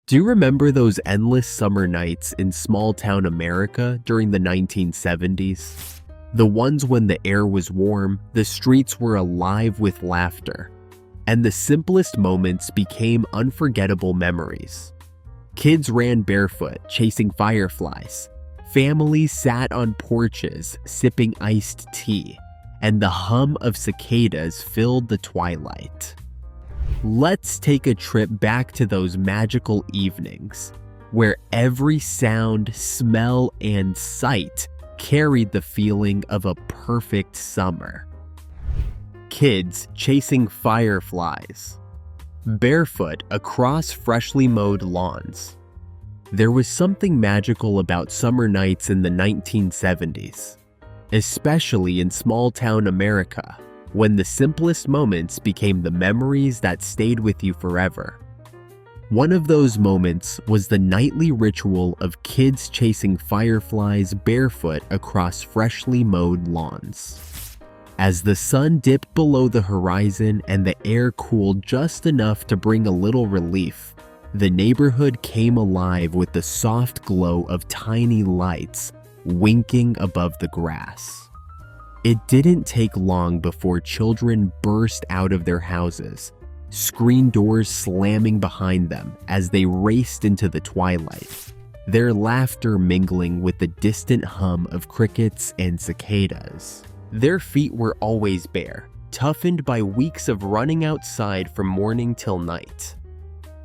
Do you remember those endless summer nights in small-town America during the 1970s? The ones when the air was warm, the streets were alive with laughter, and the simplest moments became unforgettable memories. Kids ran barefoot, chasing fireflies. Families sat on porches, sipping iced tea, and the hum of cicadas filled the twilight. Let's take a trip back to those magical evenings, where every sound, smell, and sight carried the feeling of a perfect summer. Kids chasing fireflies, barefoot across freshly mowed lawns. There was something magical about summer nights in the 1970s, especially in small-town America, when the simplest moments became the memories that stayed with you forever. One of those moments was the nightly ritual of kids chasing fireflies barefoot across freshly mowed lawns. As the sun dipped below the horizon and the air cooled just enough to bring a little relief, the neighborhood came alive with the soft glow of tiny lights winking above the grass. It didn't take long before children burst out of their houses, screen doors slamming behind them as they raced into the twilight, their laughter mingling with the distant hum of crickets and cicadas. Their feet were always bare, toughened by weeks of running outside from morning till night.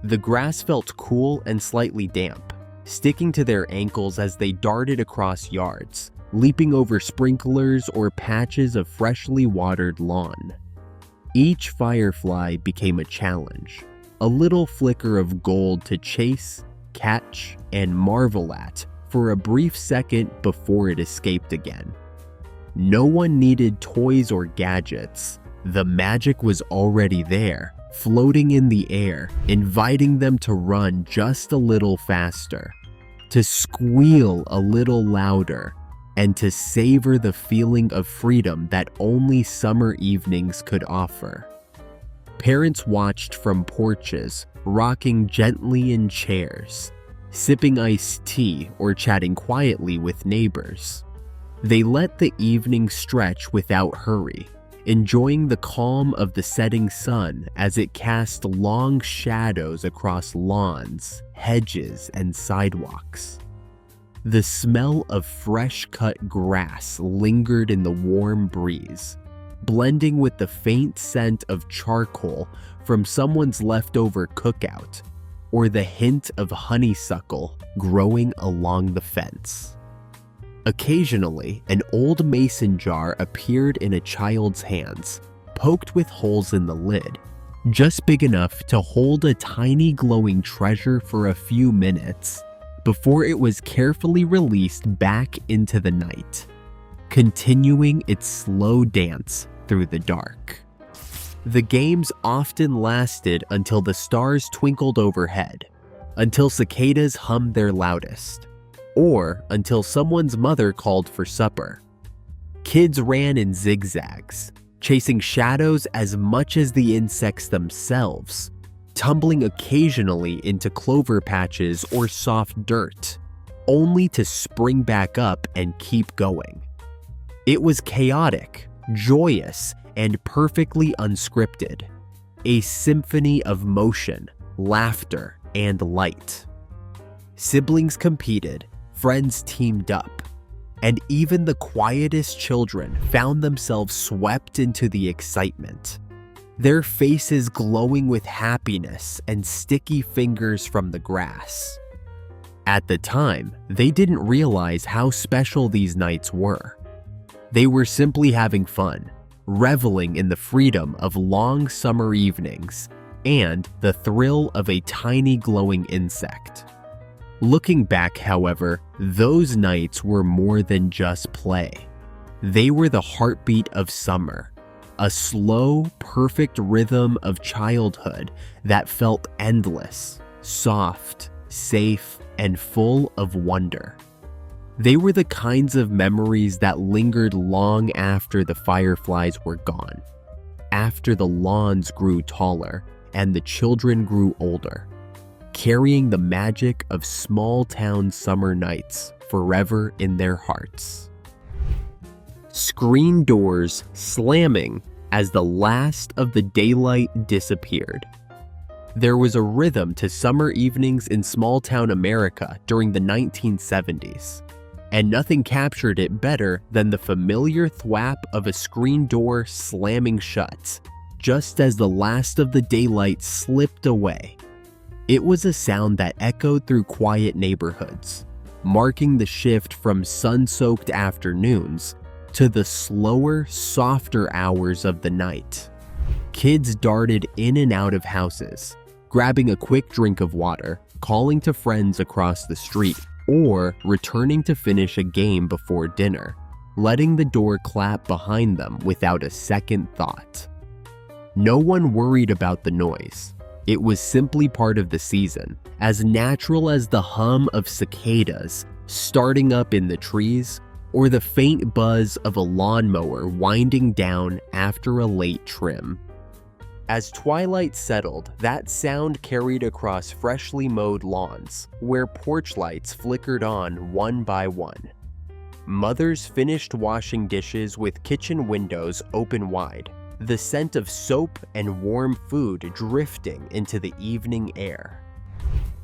The grass felt cool and slightly damp, sticking to their ankles as they darted across yards, leaping over sprinklers or patches of freshly watered lawn. Each firefly became a challenge, a little flicker of gold to chase, catch, and marvel at for a brief second before it escaped again. No one needed toys or gadgets. The magic was already there, floating in the air, inviting them to run just a little faster, to squeal a little louder, and to savor the feeling of freedom that only summer evenings could offer. Parents watched from porches, rocking gently in chairs, sipping iced tea or chatting quietly with neighbors. They let the evening stretch without hurry, enjoying the calm of the setting sun as it cast long shadows across lawns, hedges, and sidewalks. The smell of fresh-cut grass lingered in the warm breeze, blending with the faint scent of charcoal from someone's leftover cookout, or the hint of honeysuckle growing along the fence. Occasionally, an old mason jar appeared in a child's hands, poked with holes in the lid, just big enough to hold a tiny glowing treasure for a few minutes, before it was carefully released back into the night, continuing its slow dance through the dark. The games often lasted until the stars twinkled overhead, until cicadas hummed their loudest, or until someone's mother called for supper. Kids ran in zigzags, chasing shadows as much as the insects themselves, tumbling occasionally into clover patches or soft dirt, only to spring back up and keep going. It was chaotic, joyous, and perfectly unscripted, a symphony of motion, laughter, and light. Siblings competed, friends teamed up, and even the quietest children found themselves swept into the excitement, their faces glowing with happiness and sticky fingers from the grass. At the time, they didn't realize how special these nights were. They were simply having fun, reveling in the freedom of long summer evenings and the thrill of a tiny glowing insect. Looking back, however, those nights were more than just play. They were the heartbeat of summer, a slow, perfect rhythm of childhood that felt endless, soft, safe, and full of wonder. They were the kinds of memories that lingered long after the fireflies were gone, after the lawns grew taller and the children grew older. carrying the magic of small-town summer nights forever in their hearts. Screen doors slamming as the last of the daylight disappeared. There was a rhythm to summer evenings in small-town America during the 1970s, and nothing captured it better than the familiar thwap of a screen door slamming shut, just as the last of the daylight slipped away. It was a sound that echoed through quiet neighborhoods, marking the shift from sun-soaked afternoons to the slower, softer hours of the night. Kids darted in and out of houses, grabbing a quick drink of water, calling to friends across the street, or returning to finish a game before dinner, letting the door clap behind them without a second thought. No one worried about the noise. It was simply part of the season, as natural as the hum of cicadas starting up in the trees or the faint buzz of a lawnmower winding down after a late trim. As twilight settled, that sound carried across freshly mowed lawns, where porch lights flickered on one by one. Mothers finished washing dishes with kitchen windows open wide, the scent of soap and warm food drifting into the evening air.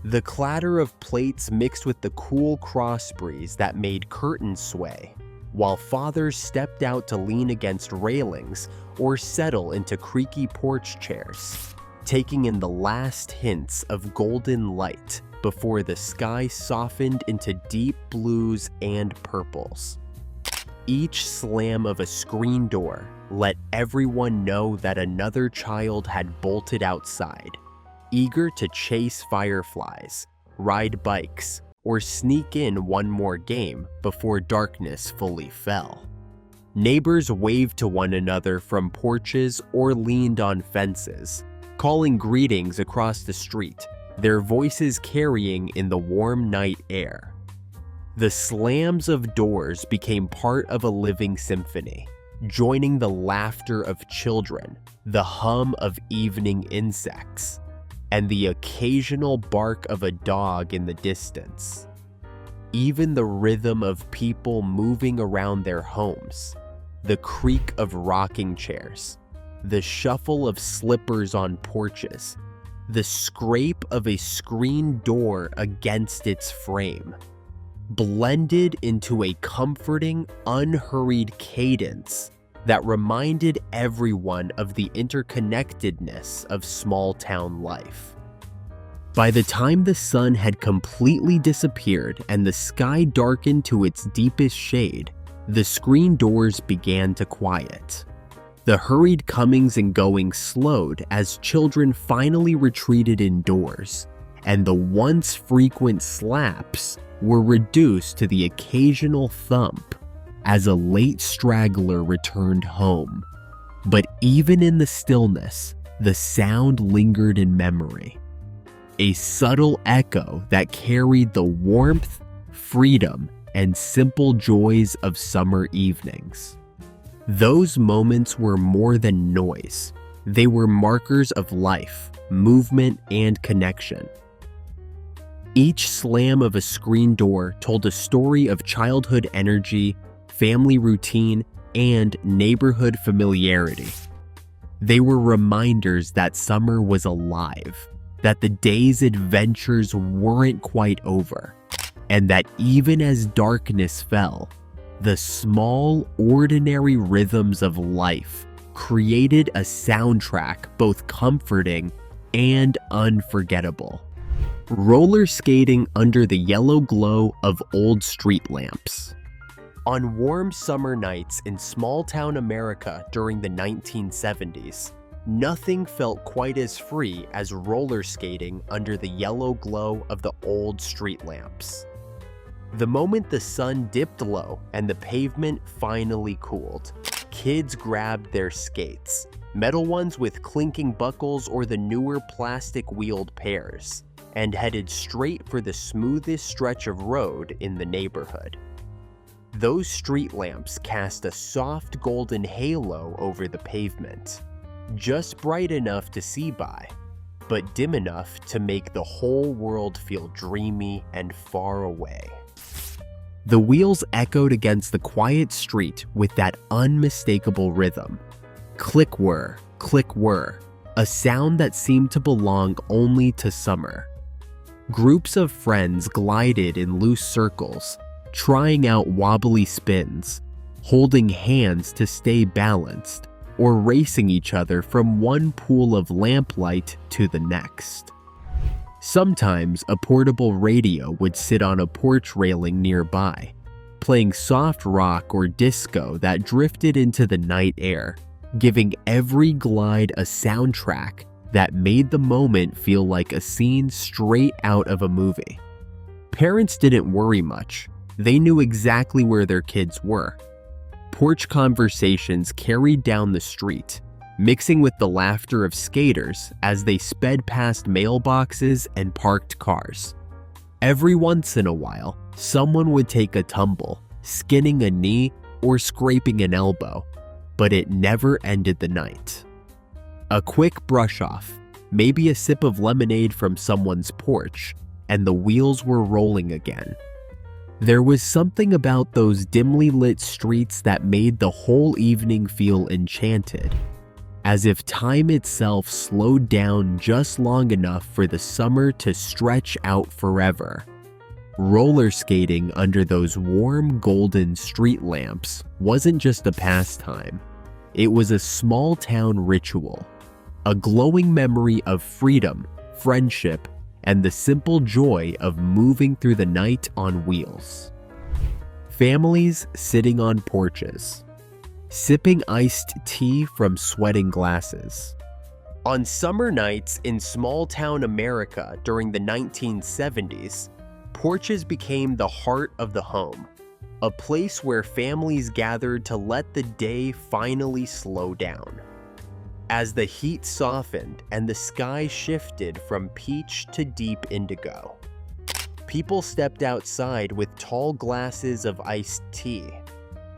The clatter of plates mixed with the cool cross breeze that made curtains sway, while fathers stepped out to lean against railings or settle into creaky porch chairs, taking in the last hints of golden light before the sky softened into deep blues and purples. Each slam of a screen door let everyone know that another child had bolted outside, eager to chase fireflies, ride bikes, or sneak in one more game before darkness fully fell. Neighbors waved to one another from porches or leaned on fences, calling greetings across the street, their voices carrying in the warm night air. The slams of doors became part of a living symphony, joining the laughter of children, the hum of evening insects, and the occasional bark of a dog in the distance. Even the rhythm of people moving around their homes, the creak of rocking chairs, the shuffle of slippers on porches, the scrape of a screen door against its frame, blended into a comforting, unhurried cadence that reminded everyone of the interconnectedness of small-town life. By the time the sun had completely disappeared and the sky darkened to its deepest shade, the screen doors began to quiet. The hurried comings and goings slowed as children finally retreated indoors, and the once frequent slaps were reduced to the occasional thump as a late straggler returned home. But even in the stillness, the sound lingered in memory, a subtle echo that carried the warmth, freedom, and simple joys of summer evenings. Those moments were more than noise. They were markers of life, movement, and connection. Each slam of a screen door told a story of childhood energy, family routine, and neighborhood familiarity. They were reminders that summer was alive, that the day's adventures weren't quite over, and that even as darkness fell, the small, ordinary rhythms of life created a soundtrack both comforting and unforgettable. Roller skating under the yellow glow of old street lamps. On warm summer nights in small-town America during the 1970s, nothing felt quite as free as roller skating under the yellow glow of the old street lamps. The moment the sun dipped low and the pavement finally cooled, kids grabbed their skates, metal ones with clinking buckles or the newer plastic-wheeled pairs, and headed straight for the smoothest stretch of road in the neighborhood. Those street lamps cast a soft golden halo over the pavement, just bright enough to see by, but dim enough to make the whole world feel dreamy and far away. The wheels echoed against the quiet street with that unmistakable rhythm. Click-whir, click-whir, a sound that seemed to belong only to summer. Groups of friends glided in loose circles, trying out wobbly spins, holding hands to stay balanced, or racing each other from one pool of lamplight to the next. Sometimes a portable radio would sit on a porch railing nearby, playing soft rock or disco that drifted into the night air, giving every glide a soundtrack that made the moment feel like a scene straight out of a movie. Parents didn't worry much. They knew exactly where their kids were. Porch conversations carried down the street, mixing with the laughter of skaters as they sped past mailboxes and parked cars. Every once in a while, someone would take a tumble, skinning a knee or scraping an elbow, but it never ended the night. A quick brush off, maybe a sip of lemonade from someone's porch, and the wheels were rolling again. There was something about those dimly lit streets that made the whole evening feel enchanted, as if time itself slowed down just long enough for the summer to stretch out forever. Roller skating under those warm golden street lamps wasn't just a pastime. It was a small town ritual, a glowing memory of freedom, friendship, and the simple joy of moving through the night on wheels. Families sitting on porches, sipping iced tea from sweating glasses. On summer nights in small-town America during the 1970s, porches became the heart of the home, a place where families gathered to let the day finally slow down. As the heat softened and the sky shifted from peach to deep indigo, people stepped outside with tall glasses of iced tea,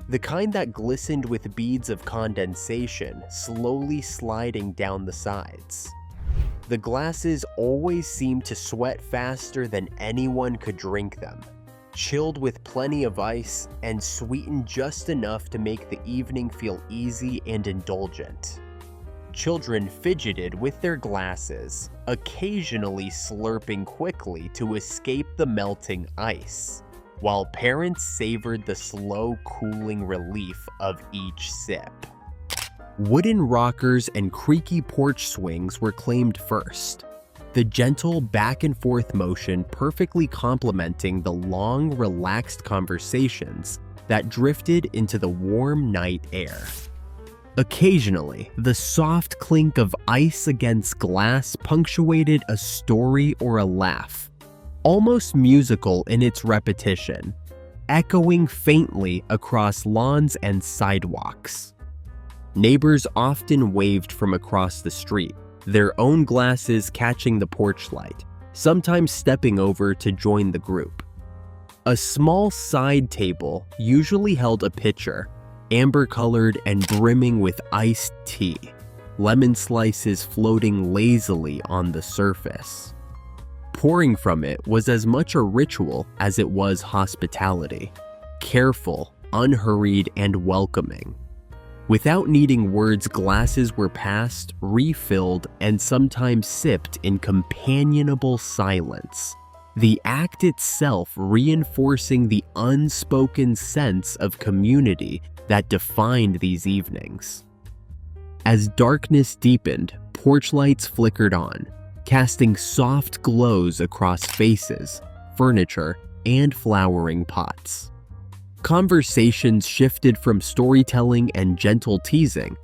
the kind that glistened with beads of condensation slowly sliding down the sides. The glasses always seemed to sweat faster than anyone could drink them, chilled with plenty of ice and sweetened just enough to make the evening feel easy and indulgent. Children fidgeted with their glasses, occasionally slurping quickly to escape the melting ice, while parents savored the slow cooling relief of each sip. Wooden rockers and creaky porch swings were claimed first, the gentle back-and-forth motion perfectly complementing the long, relaxed conversations that drifted into the warm night air. Occasionally, the soft clink of ice against glass punctuated a story or a laugh, almost musical in its repetition, echoing faintly across lawns and sidewalks. Neighbors often waved from across the street, their own glasses catching the porch light, sometimes stepping over to join the group. A small side table usually held a pitcher, amber-colored and brimming with iced tea, lemon slices floating lazily on the surface. Pouring from it was as much a ritual as it was hospitality, careful, unhurried, and welcoming. Without needing words, glasses were passed, refilled, and sometimes sipped in companionable silence, the act itself reinforcing the unspoken sense of community that defined these evenings. As darkness deepened, porch lights flickered on, casting soft glows across faces, furniture, and flowering pots. Conversations shifted from storytelling and gentle teasing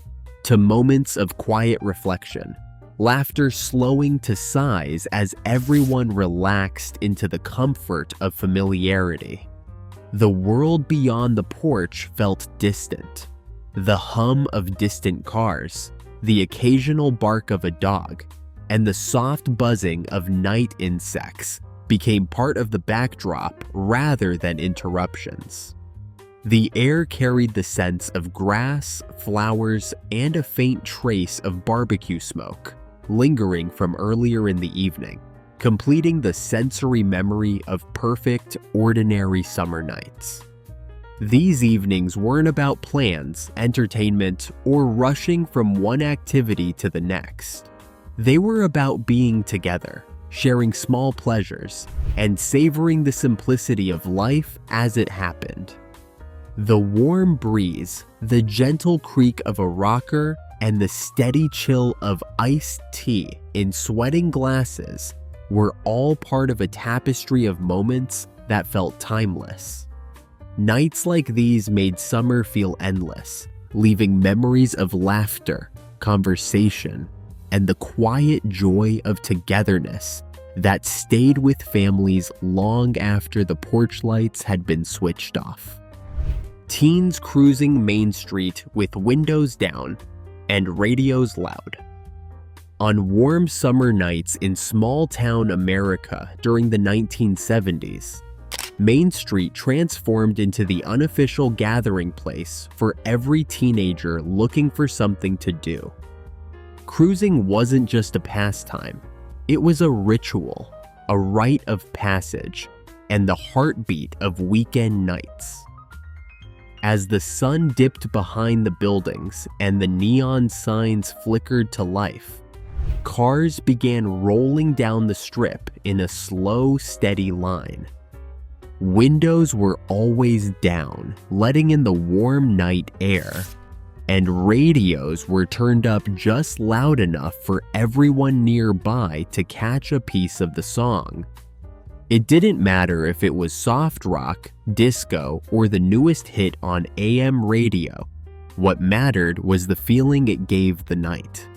to moments of quiet reflection, laughter slowing to sighs as everyone relaxed into the comfort of familiarity. The world beyond the porch felt distant. The hum of distant cars, the occasional bark of a dog, and the soft buzzing of night insects became part of the backdrop rather than interruptions. The air carried the sense of grass, flowers, and a faint trace of barbecue smoke, lingering from earlier in the evening, completing the sensory memory of perfect, ordinary summer nights. These evenings weren't about plans, entertainment, or rushing from one activity to the next. They were about being together, sharing small pleasures, and savoring the simplicity of life as it happened. The warm breeze, the gentle creak of a rocker, and the steady chill of iced tea in sweating glasses were all part of a tapestry of moments that felt timeless. Nights like these made summer feel endless, leaving memories of laughter, conversation, and the quiet joy of togetherness that stayed with families long after the porch lights had been switched off. Teens cruising Main Street with windows down and radios loud. On warm summer nights in small-town America during the 1970s, Main Street transformed into the unofficial gathering place for every teenager looking for something to do. Cruising wasn't just a pastime, it was a ritual, a rite of passage, and the heartbeat of weekend nights. As the sun dipped behind the buildings and the neon signs flickered to life, cars began rolling down the strip in a slow, steady line. Windows were always down, letting in the warm night air, and radios were turned up just loud enough for everyone nearby to catch a piece of the song. It didn't matter if it was soft rock, disco, or the newest hit on AM radio. What mattered was the feeling it gave the night.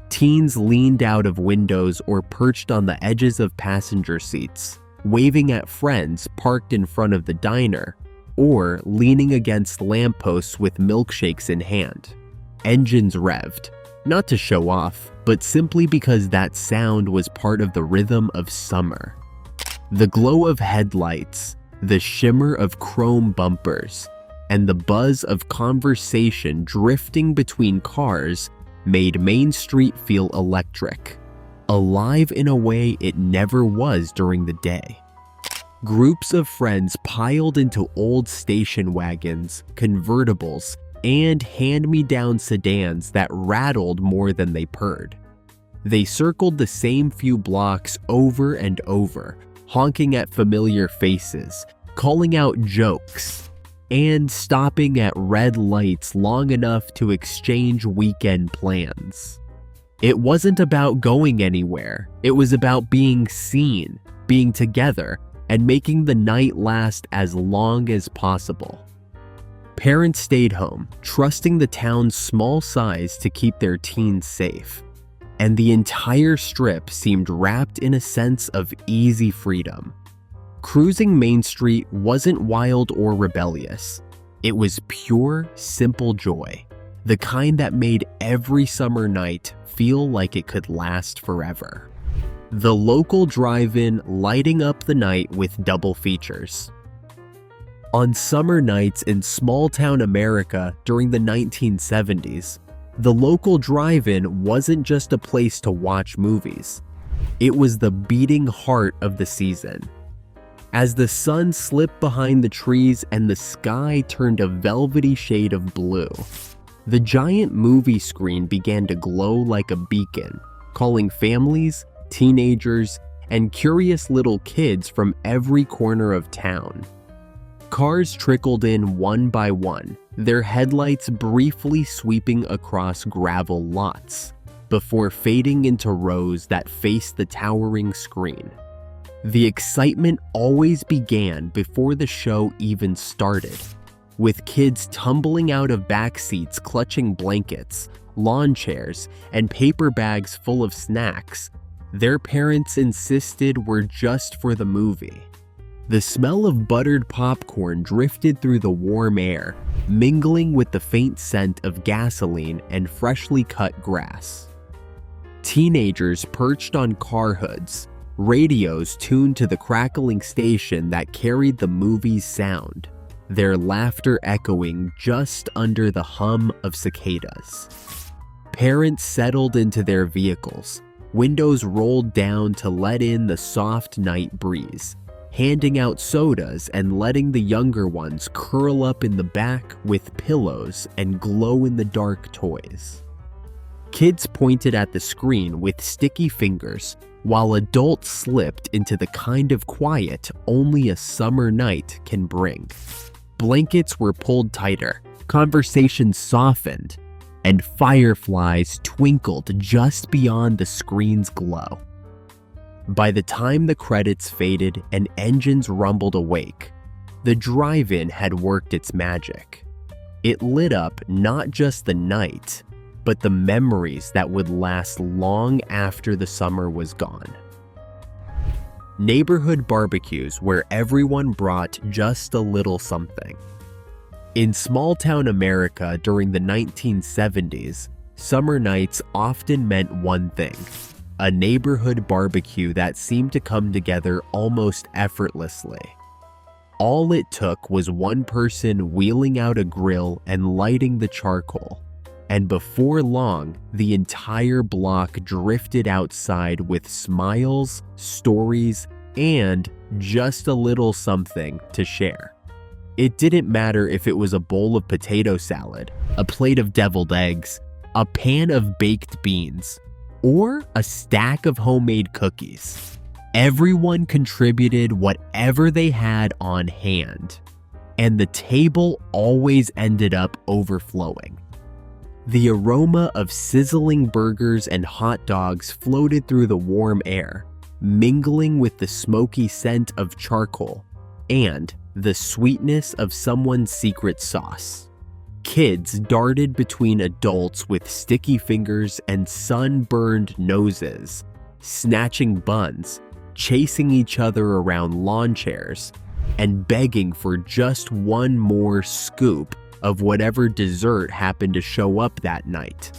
Teens leaned out of windows or perched on the edges of passenger seats, waving at friends parked in front of the diner, or leaning against lampposts with milkshakes in hand. Engines revved, not to show off, but simply because that sound was part of the rhythm of summer. The glow of headlights, the shimmer of chrome bumpers, and the buzz of conversation drifting between cars made Main Street feel electric, alive in a way it never was during the day. Groups of friends piled into old station wagons, convertibles, and hand-me-down sedans that rattled more than they purred. They circled the same few blocks over and over, honking at familiar faces, calling out jokes, and stopping at red lights long enough to exchange weekend plans. It wasn't about going anywhere, it was about being seen, being together, and making the night last as long as possible. Parents stayed home, trusting the town's small size to keep their teens safe, and the entire strip seemed wrapped in a sense of easy freedom. Cruising Main Street wasn't wild or rebellious. It was pure, simple joy, the kind that made every summer night feel like it could last forever. The local drive-in lighting up the night with double features. On summer nights in small-town America during the 1970s, the local drive-in wasn't just a place to watch movies. It was the beating heart of the season. As the sun slipped behind the trees and the sky turned a velvety shade of blue, the giant movie screen began to glow like a beacon, calling families, teenagers, and curious little kids from every corner of town. Cars trickled in one by one, their headlights briefly sweeping across gravel lots, before fading into rows that faced the towering screen. The excitement always began before the show even started, with kids tumbling out of back seats clutching blankets, lawn chairs, and paper bags full of snacks their parents insisted were just for the movie. The smell of buttered popcorn drifted through the warm air, mingling with the faint scent of gasoline and freshly cut grass. Teenagers perched on car hoods, radios tuned to the crackling station that carried the movie's sound, their laughter echoing just under the hum of cicadas. Parents settled into their vehicles, windows rolled down to let in the soft night breeze, handing out sodas and letting the younger ones curl up in the back with pillows and glow-in-the-dark toys. Kids pointed at the screen with sticky fingers, while adults slipped into the kind of quiet only a summer night can bring. Blankets were pulled tighter, conversations softened, and fireflies twinkled just beyond the screen's glow. By the time the credits faded and engines rumbled awake, the drive-in had worked its magic. It lit up not just the night, but the memories that would last long after the summer was gone. Neighborhood barbecues where everyone brought just a little something. In small-town America during the 1970s, summer nights often meant one thing: a neighborhood barbecue that seemed to come together almost effortlessly. All it took was one person wheeling out a grill and lighting the charcoal, and before long, the entire block drifted outside with smiles, stories, and just a little something to share. It didn't matter if it was a bowl of potato salad, a plate of deviled eggs, a pan of baked beans, or a stack of homemade cookies. Everyone contributed whatever they had on hand, and the table always ended up overflowing. The aroma of sizzling burgers and hot dogs floated through the warm air, mingling with the smoky scent of charcoal and the sweetness of someone's secret sauce. Kids darted between adults with sticky fingers and sunburned noses, snatching buns, chasing each other around lawn chairs, and begging for just one more scoop of whatever dessert happened to show up that night.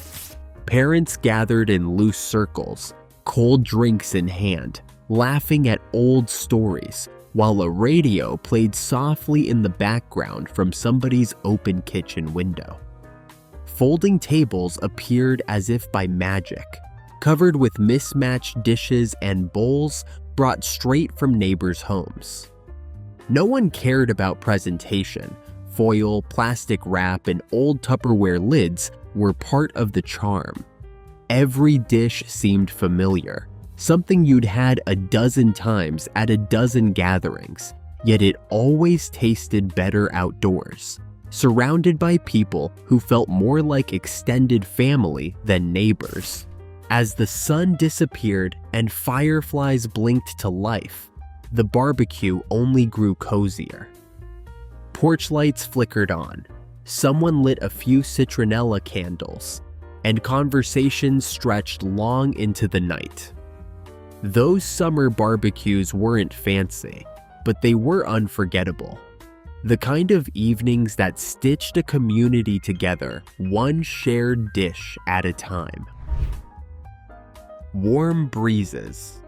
Parents gathered in loose circles, cold drinks in hand, laughing at old stories, while a radio played softly in the background from somebody's open kitchen window. Folding tables appeared as if by magic, covered with mismatched dishes and bowls brought straight from neighbors' homes. No one cared about presentation. Foil, plastic wrap, and old Tupperware lids were part of the charm. Every dish seemed familiar, something you'd had a dozen times at a dozen gatherings, yet it always tasted better outdoors, surrounded by people who felt more like extended family than neighbors. As the sun disappeared and fireflies blinked to life, the barbecue only grew cozier. Porch lights flickered on, someone lit a few citronella candles, and conversations stretched long into the night. Those summer barbecues weren't fancy, but they were unforgettable. The kind of evenings that stitched a community together, one shared dish at a time. Warm breezes,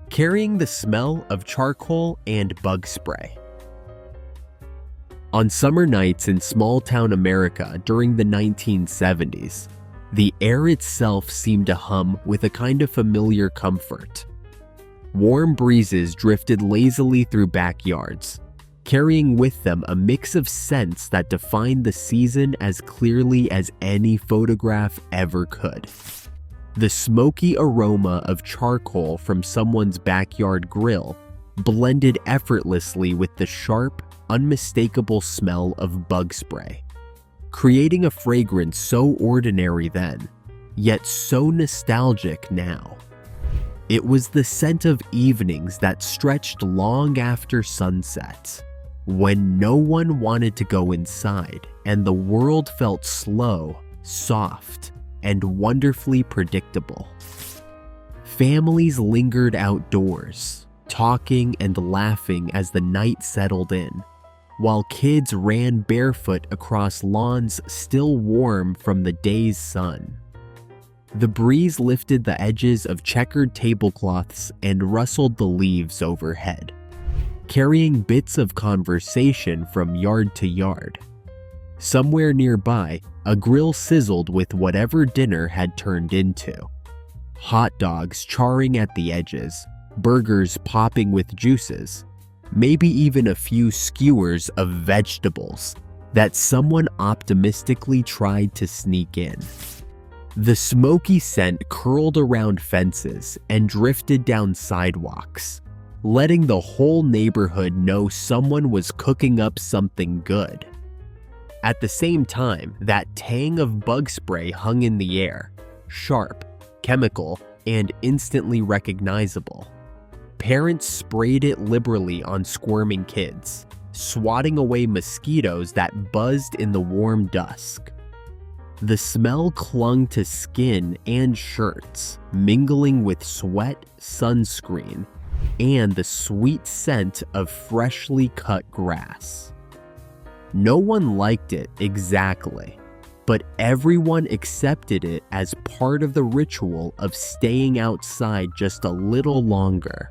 carrying the smell of charcoal and bug spray. On summer nights in small-town America during the 1970s, the air itself seemed to hum with a kind of familiar comfort. Warm breezes drifted lazily through backyards, carrying with them a mix of scents that defined the season as clearly as any photograph ever could. The smoky aroma of charcoal from someone's backyard grill blended effortlessly with the sharp, unmistakable smell of bug spray, creating a fragrance so ordinary then, yet so nostalgic now. It was the scent of evenings that stretched long after sunset, when no one wanted to go inside and the world felt slow, soft, and wonderfully predictable. Families lingered outdoors, talking and laughing as the night settled in, while kids ran barefoot across lawns still warm from the day's sun. The breeze lifted the edges of checkered tablecloths and rustled the leaves overhead, carrying bits of conversation from yard to yard. Somewhere nearby, a grill sizzled with whatever dinner had turned into. hot dogs charring at the edges, burgers popping with juices, maybe even a few skewers of vegetables that someone optimistically tried to sneak in. The smoky scent curled around fences and drifted down sidewalks, letting the whole neighborhood know someone was cooking up something good. At the same time, that tang of bug spray hung in the air, sharp, chemical, and instantly recognizable. Parents sprayed it liberally on squirming kids, swatting away mosquitoes that buzzed in the warm dusk. The smell clung to skin and shirts, mingling with sweat, sunscreen, and the sweet scent of freshly cut grass. No one liked it exactly, but everyone accepted it as part of the ritual of staying outside just a little longer.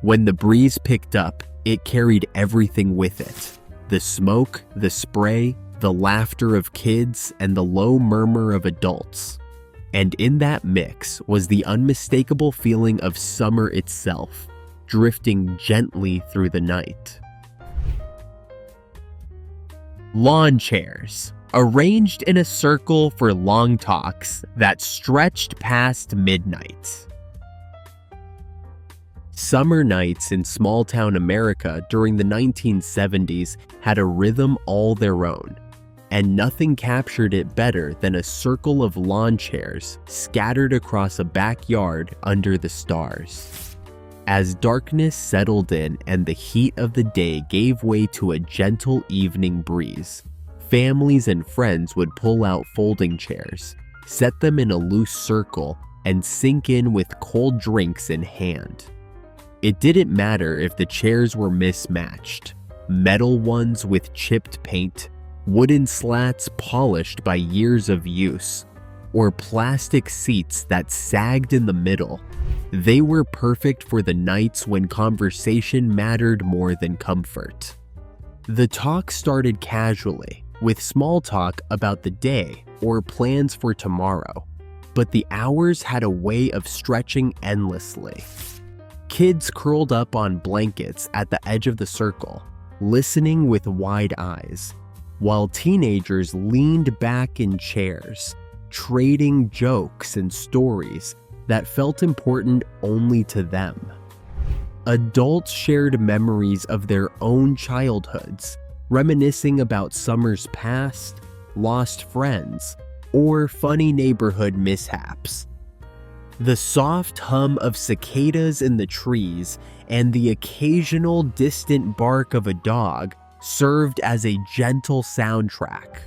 When the breeze picked up, it carried everything with it: the smoke, the spray, the laughter of kids, and the low murmur of adults. And in that mix was the unmistakable feeling of summer itself, drifting gently through the night. Lawn chairs, arranged in a circle for long talks that stretched past midnight. Summer nights in small-town America during the 1970s had a rhythm all their own, and nothing captured it better than a circle of lawn chairs scattered across a backyard under the stars. As darkness settled in and the heat of the day gave way to a gentle evening breeze, families and friends would pull out folding chairs, set them in a loose circle, and sink in with cold drinks in hand. It didn't matter if the chairs were mismatched: metal ones with chipped paint, wooden slats polished by years of use, or plastic seats that sagged in the middle. They were perfect for the nights when conversation mattered more than comfort. The talk started casually, with small talk about the day or plans for tomorrow, but the hours had a way of stretching endlessly. Kids curled up on blankets at the edge of the circle, listening with wide eyes, while teenagers leaned back in chairs, trading jokes and stories that felt important only to them. Adults shared memories of their own childhoods, reminiscing about summers past, lost friends, or funny neighborhood mishaps. The soft hum of cicadas in the trees and the occasional distant bark of a dog served as a gentle soundtrack,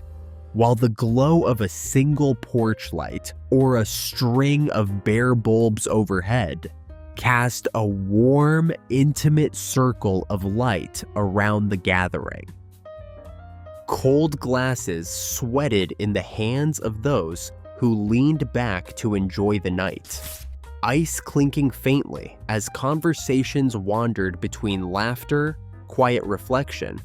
while the glow of a single porch light or a string of bare bulbs overhead cast a warm, intimate circle of light around the gathering. Cold glasses sweated in the hands of those who leaned back to enjoy the night, ice clinking faintly as conversations wandered between laughter, quiet reflection,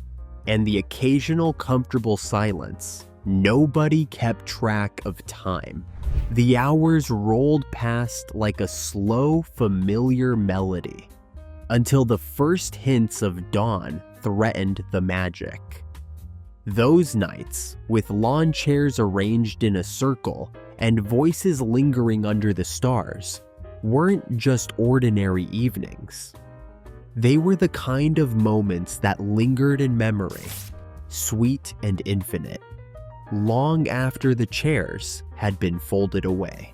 and the occasional comfortable silence. Nobody kept track of time. The hours rolled past like a slow, familiar melody, until the first hints of dawn threatened the magic. Those nights, with lawn chairs arranged in a circle and voices lingering under the stars, weren't just ordinary evenings. They were the kind of moments that lingered in memory, sweet and infinite, long after the chairs had been folded away.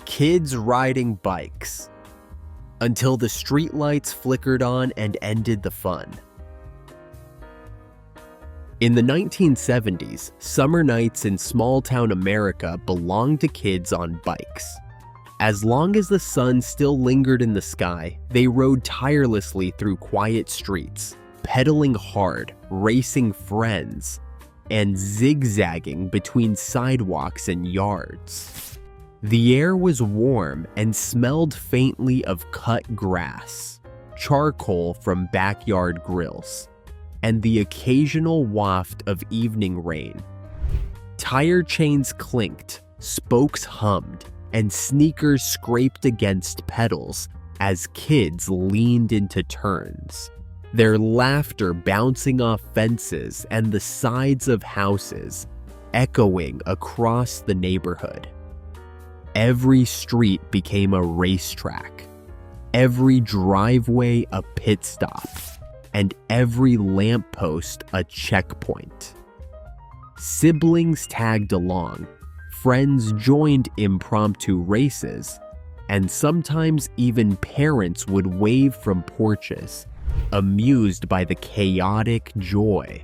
Kids riding bikes, until the streetlights flickered on and ended the fun. In the 1970s, summer nights in small-town America belonged to kids on bikes. As long as the sun still lingered in the sky, they rode tirelessly through quiet streets, pedaling hard, racing friends, and zigzagging between sidewalks and yards. The air was warm and smelled faintly of cut grass, charcoal from backyard grills, and the occasional waft of evening rain. Tire chains clinked, spokes hummed, and sneakers scraped against pedals as kids leaned into turns, their laughter bouncing off fences and the sides of houses, echoing across the neighborhood. Every street became a racetrack, every driveway a pit stop, and every lamppost a checkpoint. Siblings tagged along, friends joined impromptu races, and sometimes even parents would wave from porches, amused by the chaotic joy.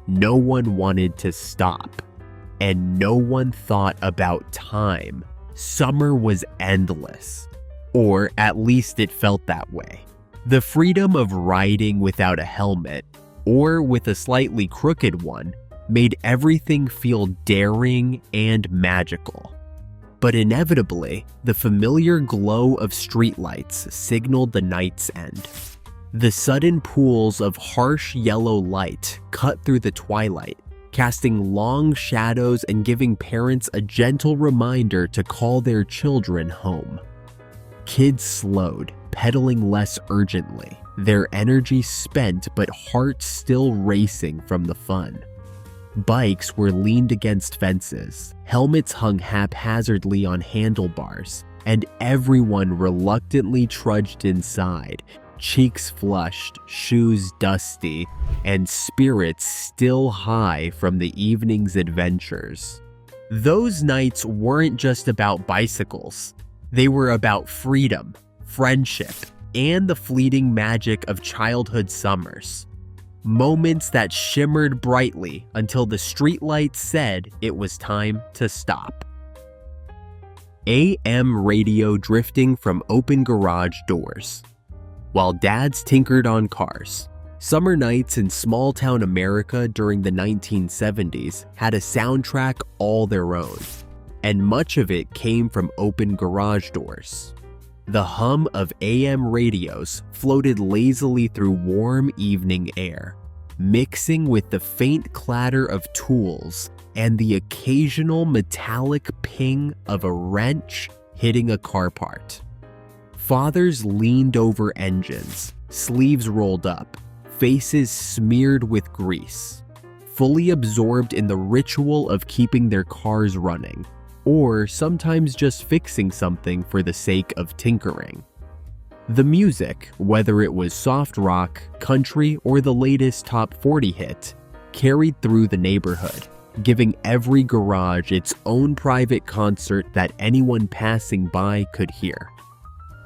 No one wanted to stop, and no one thought about time. Summer was endless, or at least it felt that way. The freedom of riding without a helmet, or with a slightly crooked one, made everything feel daring and magical. But inevitably, the familiar glow of streetlights signaled the night's end. The sudden pools of harsh yellow light cut through the twilight, casting long shadows and giving parents a gentle reminder to call their children home. Kids slowed, pedaling less urgently, their energy spent but hearts still racing from the fun. Bikes were leaned against fences, helmets hung haphazardly on handlebars, and everyone reluctantly trudged inside, cheeks flushed, shoes dusty, and spirits still high from the evening's adventures. Those nights weren't just about bicycles. They were about freedom, friendship, and the fleeting magic of childhood summers. Moments that shimmered brightly until the streetlights said it was time to stop. AM radio drifting from open garage doors. While dads tinkered on cars, summer nights in small-town America during the 1970s had a soundtrack all their own, and much of it came from open garage doors. The hum of AM radios floated lazily through warm evening air, mixing with the faint clatter of tools and the occasional metallic ping of a wrench hitting a car part. Fathers leaned over engines, sleeves rolled up, faces smeared with grease, fully absorbed in the ritual of keeping their cars running, or sometimes just fixing something for the sake of tinkering. The music, whether it was soft rock, country, or the latest top 40 hit, carried through the neighborhood, giving every garage its own private concert that anyone passing by could hear.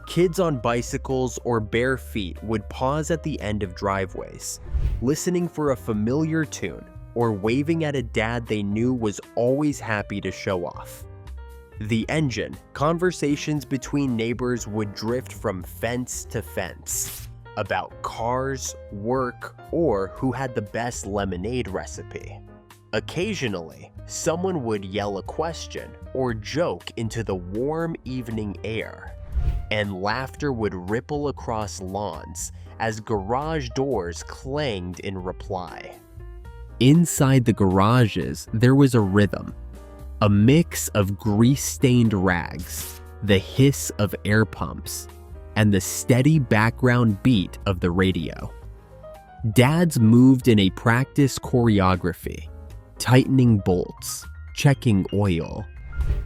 Kids on bicycles or bare feet would pause at the end of driveways, listening for a familiar tune or waving at a dad they knew was always happy to show off. The engine, conversations between neighbors would drift from fence to fence about cars, work, or who had the best lemonade recipe. Occasionally, someone would yell a question or joke into the warm evening air, and laughter would ripple across lawns as garage doors clanged in reply. Inside the garages, there was a rhythm, a mix of grease-stained rags, the hiss of air pumps, and the steady background beat of the radio. Dads moved in a practice choreography, tightening bolts, checking oil,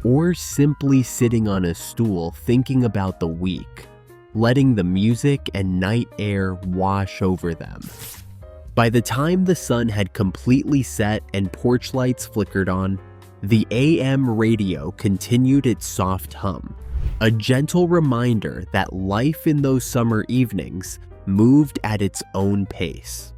or simply sitting on a stool thinking about the week, letting the music and night air wash over them. By the time the sun had completely set and porch lights flickered on, the AM radio continued its soft hum, a gentle reminder that life in those summer evenings moved at its own pace.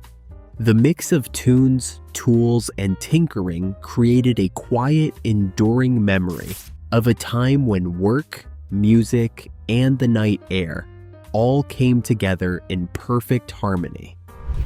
The mix of tunes, tools, and tinkering created a quiet, enduring memory of a time when work, music, and the night air all came together in perfect harmony.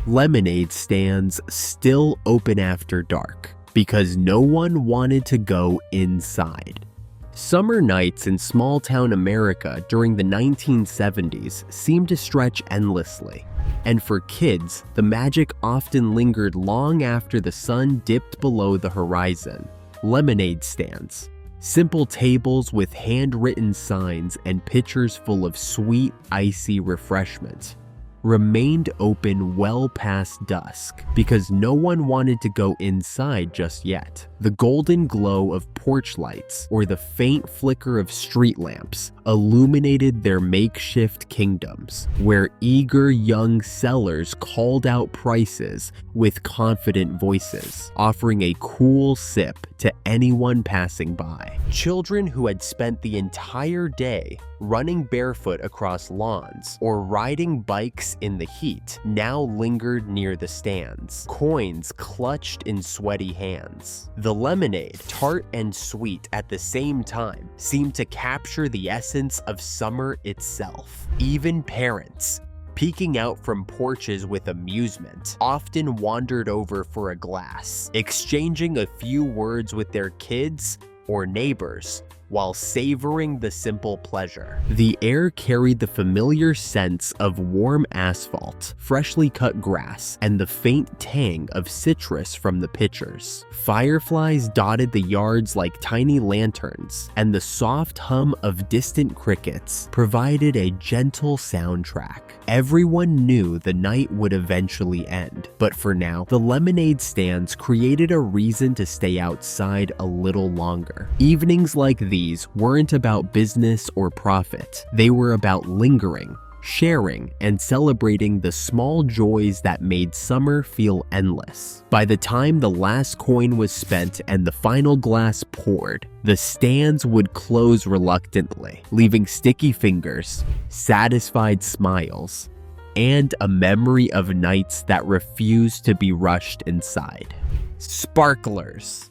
Lemonade stands still open after dark, because no one wanted to go inside. Summer nights in small-town America during the 1970s seemed to stretch endlessly, and for kids, the magic often lingered long after the sun dipped below the horizon. Lemonade stands, Simple tables with handwritten signs and pitchers full of sweet, icy refreshment remained open well past dusk because no one wanted to go inside just yet. The golden glow of porch lights or the faint flicker of street lamps illuminated their makeshift kingdoms, where eager young sellers called out prices with confident voices, offering a cool sip to anyone passing by. Children who had spent the entire day running barefoot across lawns or riding bikes in the heat now lingered near the stands, coins clutched in sweaty hands. The lemonade, tart and sweet at the same time, seemed to capture the essence of summer itself. Even parents, peeking out from porches with amusement, often wandered over for a glass, exchanging a few words with their kids or neighbors while savoring the simple pleasure. The air carried the familiar sense of warm asphalt, freshly cut grass, and the faint tang of citrus from the pitchers. Fireflies dotted the yards like tiny lanterns, and the soft hum of distant crickets provided a gentle soundtrack. Everyone knew the night would eventually end, but for now, the lemonade stands created a reason to stay outside a little longer. Evenings like these weren't about business or profit. They were about lingering, sharing, and celebrating the small joys that made summer feel endless. By the time the last coin was spent and the final glass poured, the stands would close reluctantly, leaving sticky fingers, satisfied smiles, and a memory of nights that refused to be rushed inside. Sparklers,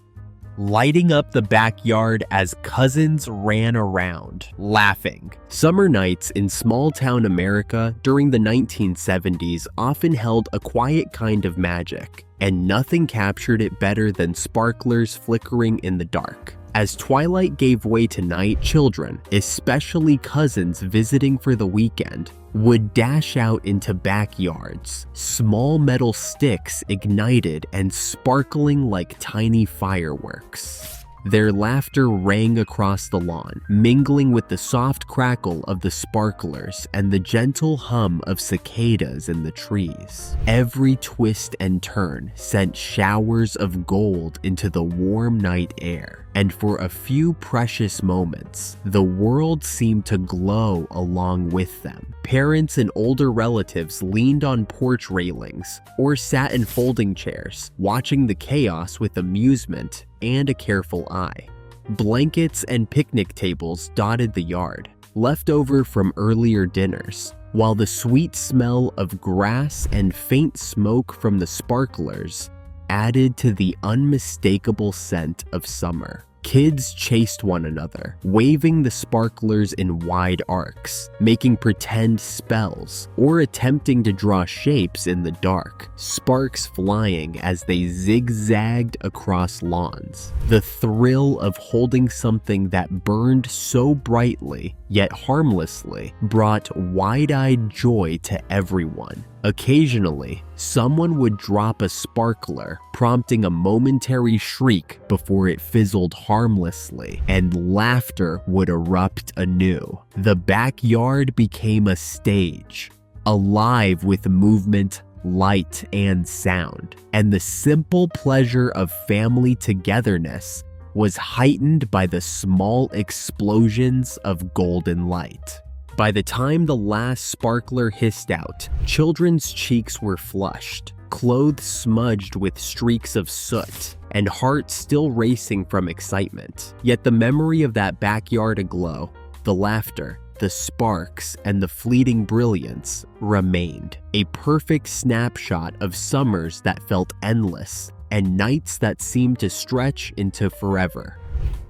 lighting up the backyard as cousins ran around, laughing. Summer nights in small-town America during the 1970s often held a quiet kind of magic, and nothing captured it better than sparklers flickering in the dark. As twilight gave way to night, children, especially cousins visiting for the weekend, would dash out into backyards, small metal sticks ignited and sparkling like tiny fireworks. Their laughter rang across the lawn, mingling with the soft crackle of the sparklers and the gentle hum of cicadas in the trees. Every twist and turn sent showers of gold into the warm night air, and for a few precious moments, the world seemed to glow along with them. Parents and older relatives leaned on porch railings or sat in folding chairs, watching the chaos with amusement and a careful eye. Blankets and picnic tables dotted the yard, left over from earlier dinners, while the sweet smell of grass and faint smoke from the sparklers added to the unmistakable scent of summer. Kids chased one another, waving the sparklers in wide arcs, making pretend spells, or attempting to draw shapes in the dark, sparks flying as they zigzagged across lawns. The thrill of holding something that burned so brightly, yet harmlessly, brought wide-eyed joy to everyone. Occasionally, someone would drop a sparkler, prompting a momentary shriek before it fizzled harmlessly, and laughter would erupt anew. The backyard became a stage, alive with movement, light, and sound, and the simple pleasure of family togetherness was heightened by the small explosions of golden light. By the time the last sparkler hissed out, children's cheeks were flushed, clothes smudged with streaks of soot, and hearts still racing from excitement. Yet the memory of that backyard aglow, the laughter, the sparks, and the fleeting brilliance remained. A perfect snapshot of summers that felt endless and nights that seemed to stretch into forever.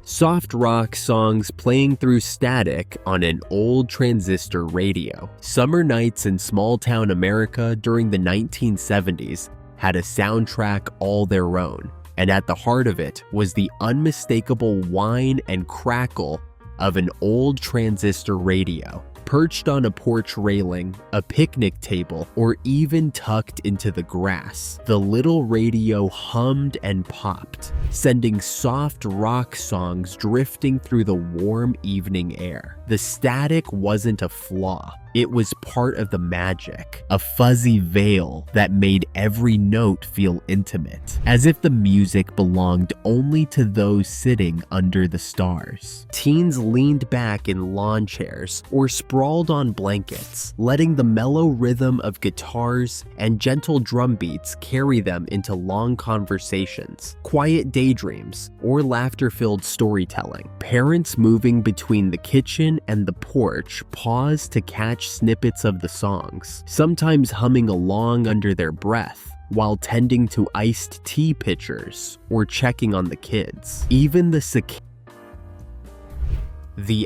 Soft rock songs playing through static on an old transistor radio. Summer nights in small-town America during the 1970s had a soundtrack all their own, and at the heart of it was the unmistakable whine and crackle of an old transistor radio. Perched on a porch railing, a picnic table, or even tucked into the grass, the little radio hummed and popped, sending soft rock songs drifting through the warm evening air. The static wasn't a flaw. It was part of the magic, a fuzzy veil that made every note feel intimate, as if the music belonged only to those sitting under the stars. Teens leaned back in lawn chairs or sprawled on blankets, letting the mellow rhythm of guitars and gentle drum beats carry them into long conversations, quiet daydreams, or laughter-filled storytelling. Parents moving between the kitchen and the porch paused to catch snippets of the songs, sometimes humming along under their breath while tending to iced tea pitchers or checking on the kids. Even the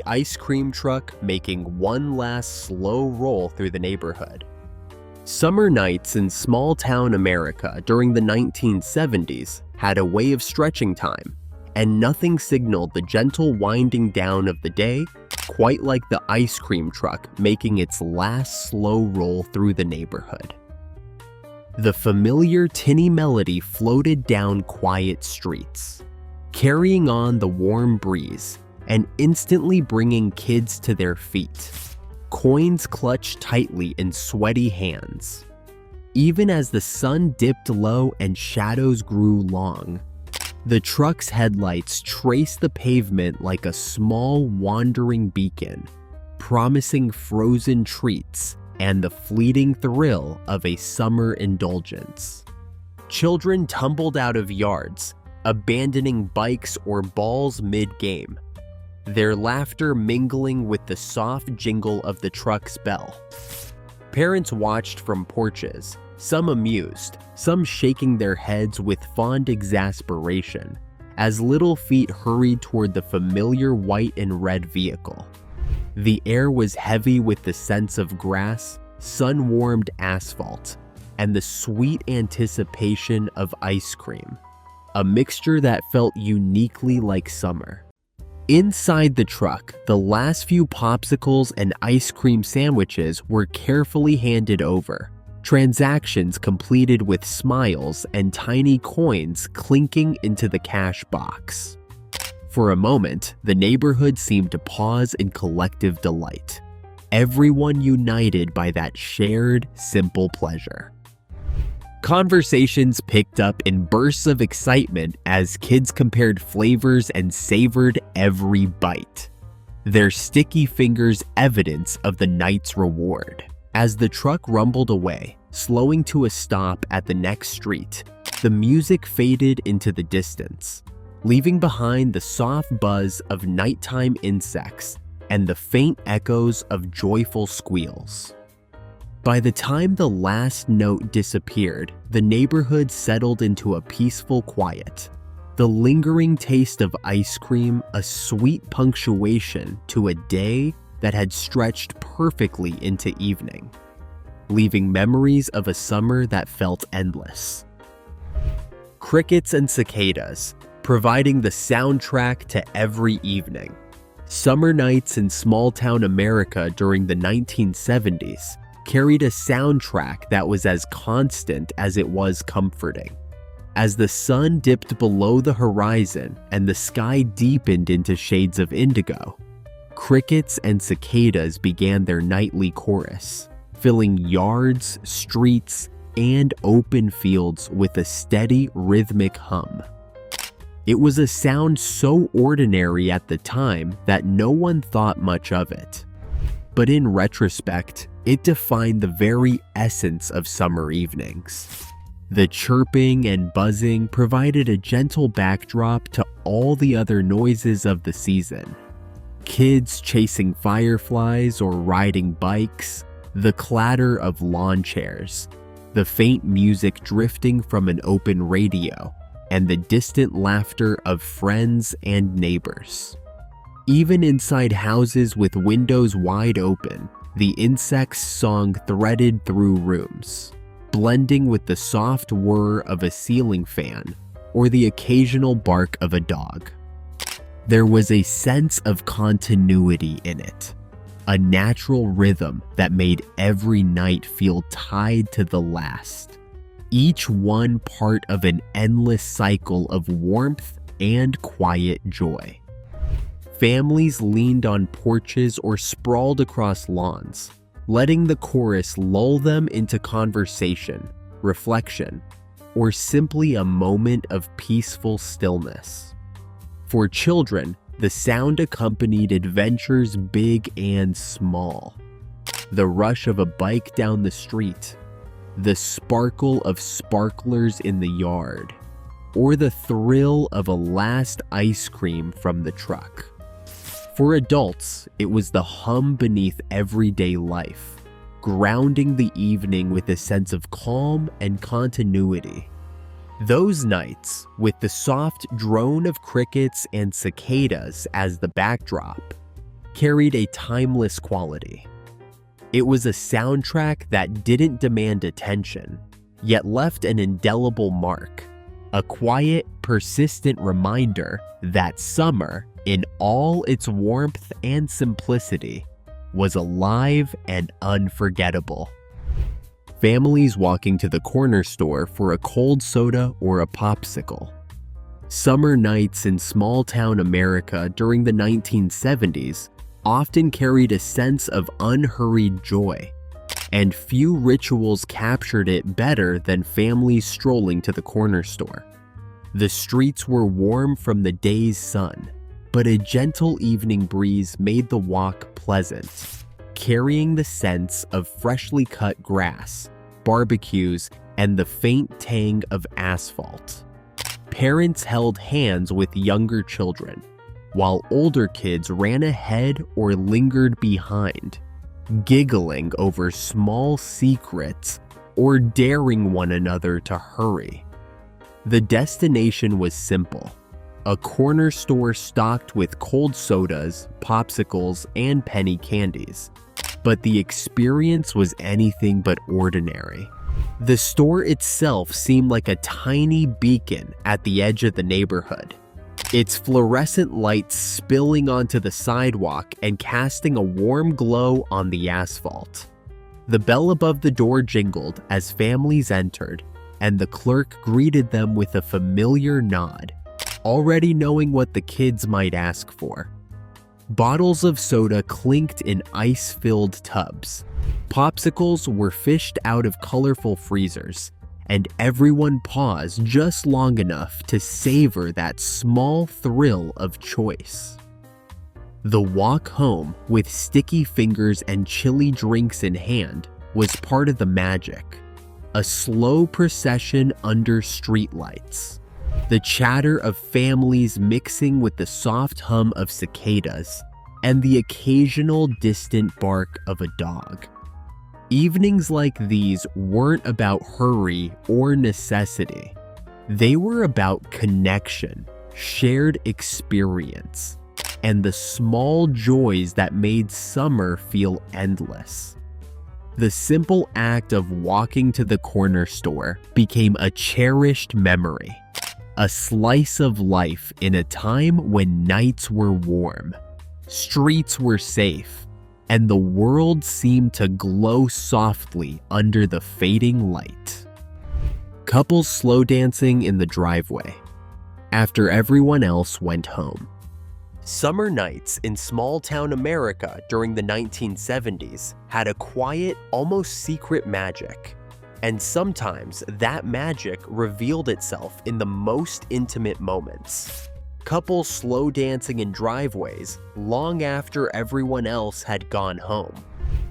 ice cream truck making one last slow roll through the neighborhood. Summer nights in small-town America during the 1970s had a way of stretching time, and nothing signaled the gentle winding down of the day quite like the ice cream truck making its last slow roll through the neighborhood. The familiar tinny melody floated down quiet streets, carrying on the warm breeze and instantly bringing kids to their feet, coins clutched tightly in sweaty hands. Even as the sun dipped low and shadows grew long, the truck's headlights traced the pavement like a small wandering beacon, promising frozen treats and the fleeting thrill of a summer indulgence. Children tumbled out of yards, abandoning bikes or balls mid-game, their laughter mingling with the soft jingle of the truck's bell. Parents watched from porches, some amused, some shaking their heads with fond exasperation, as little feet hurried toward the familiar white and red vehicle. The air was heavy with the sense of grass, sun-warmed asphalt, and the sweet anticipation of ice cream, a mixture that felt uniquely like summer. Inside the truck, the last few popsicles and ice cream sandwiches were carefully handed over, transactions completed with smiles and tiny coins clinking into the cash box. For a moment, the neighborhood seemed to pause in collective delight, everyone united by that shared, simple pleasure. Conversations picked up in bursts of excitement as kids compared flavors and savored every bite, their sticky fingers evidence of the night's reward. As the truck rumbled away, slowing to a stop at the next street, the music faded into the distance, leaving behind the soft buzz of nighttime insects and the faint echoes of joyful squeals. By the time the last note disappeared, the neighborhood settled into a peaceful quiet, the lingering taste of ice cream a sweet punctuation to a day that had stretched perfectly into evening, leaving memories of a summer that felt endless. Crickets and cicadas, providing the soundtrack to every evening. Summer nights in small-town America during the 1970s carried a soundtrack that was as constant as it was comforting. As the sun dipped below the horizon and the sky deepened into shades of indigo, crickets and cicadas began their nightly chorus, filling yards, streets, and open fields with a steady rhythmic hum. It was a sound so ordinary at the time that no one thought much of it. But in retrospect, it defined the very essence of summer evenings. The chirping and buzzing provided a gentle backdrop to all the other noises of the season. Kids chasing fireflies or riding bikes, the clatter of lawn chairs, the faint music drifting from an open radio, and the distant laughter of friends and neighbors. Even inside houses with windows wide open, the insects' song threaded through rooms, blending with the soft whir of a ceiling fan or the occasional bark of a dog. There was a sense of continuity in it, a natural rhythm that made every night feel tied to the last, each one part of an endless cycle of warmth and quiet joy. Families leaned on porches or sprawled across lawns, letting the chorus lull them into conversation, reflection, or simply a moment of peaceful stillness. For children, the sound accompanied adventures big and small. The rush of a bike down the street, the sparkle of sparklers in the yard, or the thrill of a last ice cream from the truck. For adults, it was the hum beneath everyday life, grounding the evening with a sense of calm and continuity. Those nights, with the soft drone of crickets and cicadas as the backdrop, carried a timeless quality. It was a soundtrack that didn't demand attention, yet left an indelible mark, a quiet, persistent reminder that summer, in all its warmth and simplicity, was alive and unforgettable. Families walking to the corner store for a cold soda or a popsicle. Summer nights in small-town America during the 1970s often carried a sense of unhurried joy, and few rituals captured it better than families strolling to the corner store. The streets were warm from the day's sun, but a gentle evening breeze made the walk pleasant, carrying the sense of freshly cut grass, barbecues, and the faint tang of asphalt. Parents held hands with younger children, while older kids ran ahead or lingered behind, giggling over small secrets or daring one another to hurry. The destination was simple: a corner store stocked with cold sodas, popsicles, and penny candies. But the experience was anything but ordinary. The store itself seemed like a tiny beacon at the edge of the neighborhood, its fluorescent lights spilling onto the sidewalk and casting a warm glow on the asphalt. The bell above the door jingled as families entered, and the clerk greeted them with a familiar nod, already knowing what the kids might ask for. Bottles of soda clinked in ice-filled tubs. Popsicles were fished out of colorful freezers, and everyone paused just long enough to savor that small thrill of choice. The walk home, with sticky fingers and chilly drinks in hand, was part of the magic. A slow procession under streetlights. The chatter of families mixing with the soft hum of cicadas, and the occasional distant bark of a dog. Evenings like these weren't about hurry or necessity. They were about connection, shared experience, and the small joys that made summer feel endless. The simple act of walking to the corner store became a cherished memory, a slice of life in a time when nights were warm, streets were safe, and the world seemed to glow softly under the fading light. Couples slow dancing in the driveway after everyone else went home. Summer nights in small-town America during the 1970s had a quiet, almost secret magic, and sometimes that magic revealed itself in the most intimate moments. Couples slow dancing in driveways long after everyone else had gone home.